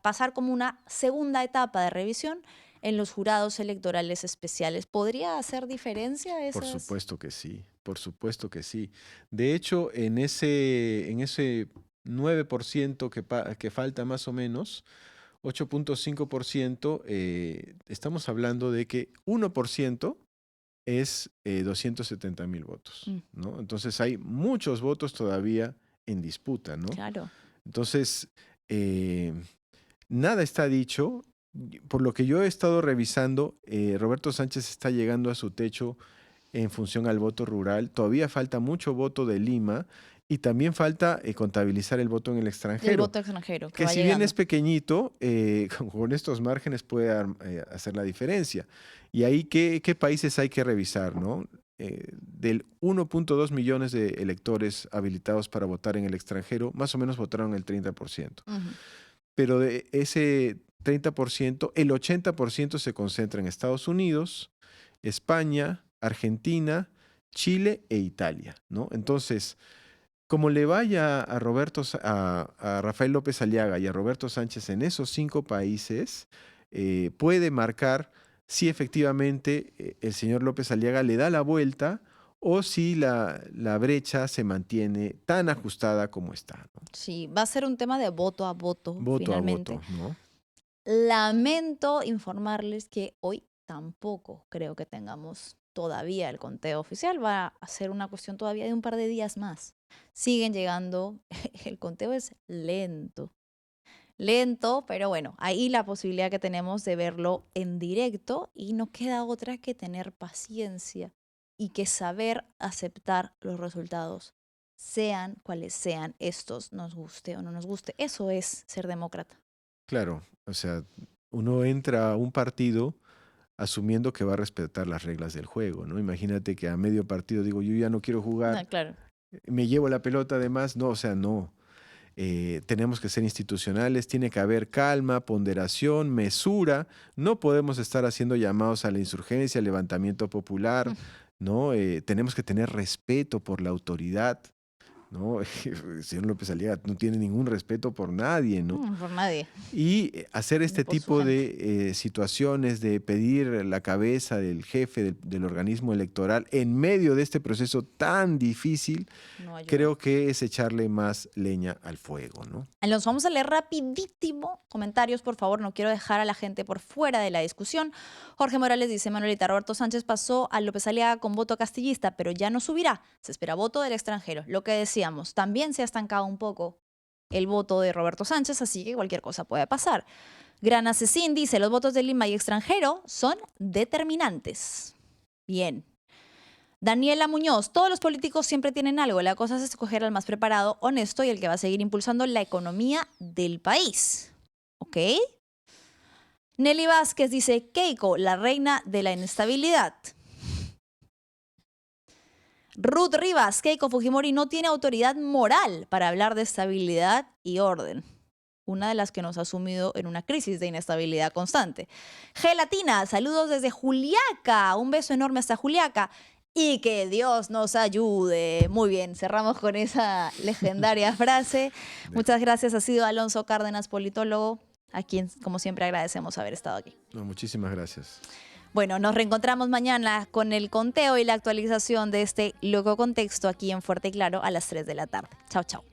pasar como una segunda etapa de revisión en los jurados electorales especiales. ¿Podría hacer diferencia esas? Por supuesto que sí, por supuesto que sí. De hecho, en ese 9% que falta más o menos, 8.5%, estamos hablando de que 1% es 270,000 votos, ¿no? Entonces hay muchos votos todavía en disputa, ¿no? Claro. Entonces, nada está dicho. Por lo que yo he estado revisando, Roberto Sánchez está llegando a su techo en función al voto rural. Todavía falta mucho voto de Lima y también falta contabilizar el voto en el extranjero. El voto extranjero. Que si bien es pequeñito, con estos márgenes puede hacer la diferencia. Y ahí, ¿qué países hay que revisar, no? Del 1.2 millones de electores habilitados para votar en el extranjero, más o menos votaron el 30%. Pero de ese 30%, el 80% se concentra en Estados Unidos, España, Argentina, Chile e Italia, ¿no? Entonces, como le vaya a Rafael López Aliaga y a Roberto Sánchez en esos 5 países, puede marcar si efectivamente el señor López Aliaga le da la vuelta o si la brecha se mantiene tan ajustada como está, ¿no? Sí, va a ser un tema de voto a voto, finalmente. A voto, ¿no? Lamento informarles que hoy tampoco creo que tengamos todavía el conteo oficial. Va a ser una cuestión todavía de un par de días más. Siguen llegando, el conteo es lento, pero bueno, ahí la posibilidad que tenemos de verlo en directo y no queda otra que tener paciencia y que saber aceptar los resultados, sean cuales sean estos, nos guste o no nos guste. Eso es ser demócrata. Claro, o sea, uno entra a un partido asumiendo que va a respetar las reglas del juego, ¿no? Imagínate que a medio partido digo, yo ya no quiero jugar. Claro. me llevo la pelota además. No, o sea, no. Tenemos que ser institucionales, tiene que haber calma, ponderación, mesura. No podemos estar haciendo llamados a la insurgencia, al levantamiento popular, ¿no? Tenemos que tener respeto por la autoridad, ¿no? El señor López Aliaga no tiene ningún respeto por nadie, ¿no? Por nadie. Y hacer este por su tipo gente. de situaciones de pedir la cabeza del jefe del organismo electoral en medio de este proceso tan difícil, No ayuda. creo que es echarle más leña al fuego, ¿no? Los vamos a leer rapidísimo comentarios, por favor, no quiero dejar a la gente por fuera de la discusión. Jorge Morales dice, Manuelita, Roberto Sánchez pasó a López Aliaga con voto castillista, pero ya no subirá, se espera voto del extranjero. Lo que decíamos, también se ha estancado un poco el voto de Roberto Sánchez, así que cualquier cosa puede pasar. Gran Asesín dice, los votos de Lima y extranjero son determinantes. Bien. Daniela Muñoz, todos los políticos siempre tienen algo, la cosa es escoger al más preparado, honesto y el que va a seguir impulsando la economía del país. ¿Ok? Nelly Vázquez dice, Keiko, la reina de la inestabilidad. Ruth Rivas, Keiko Fujimori no tiene autoridad moral para hablar de estabilidad y orden. Una de las que nos ha sumido en una crisis de inestabilidad constante. Gelatina, saludos desde Juliaca, un beso enorme hasta Juliaca. Y que Dios nos ayude. Muy bien, cerramos con esa legendaria frase. Muchas gracias, ha sido Alonso Cárdenas, politólogo, a quien como siempre agradecemos haber estado aquí. No, muchísimas gracias. Bueno, nos reencontramos mañana con el conteo y la actualización de este loco contexto aquí en Fuerte y Claro a las 3 de la tarde. Chao, chao.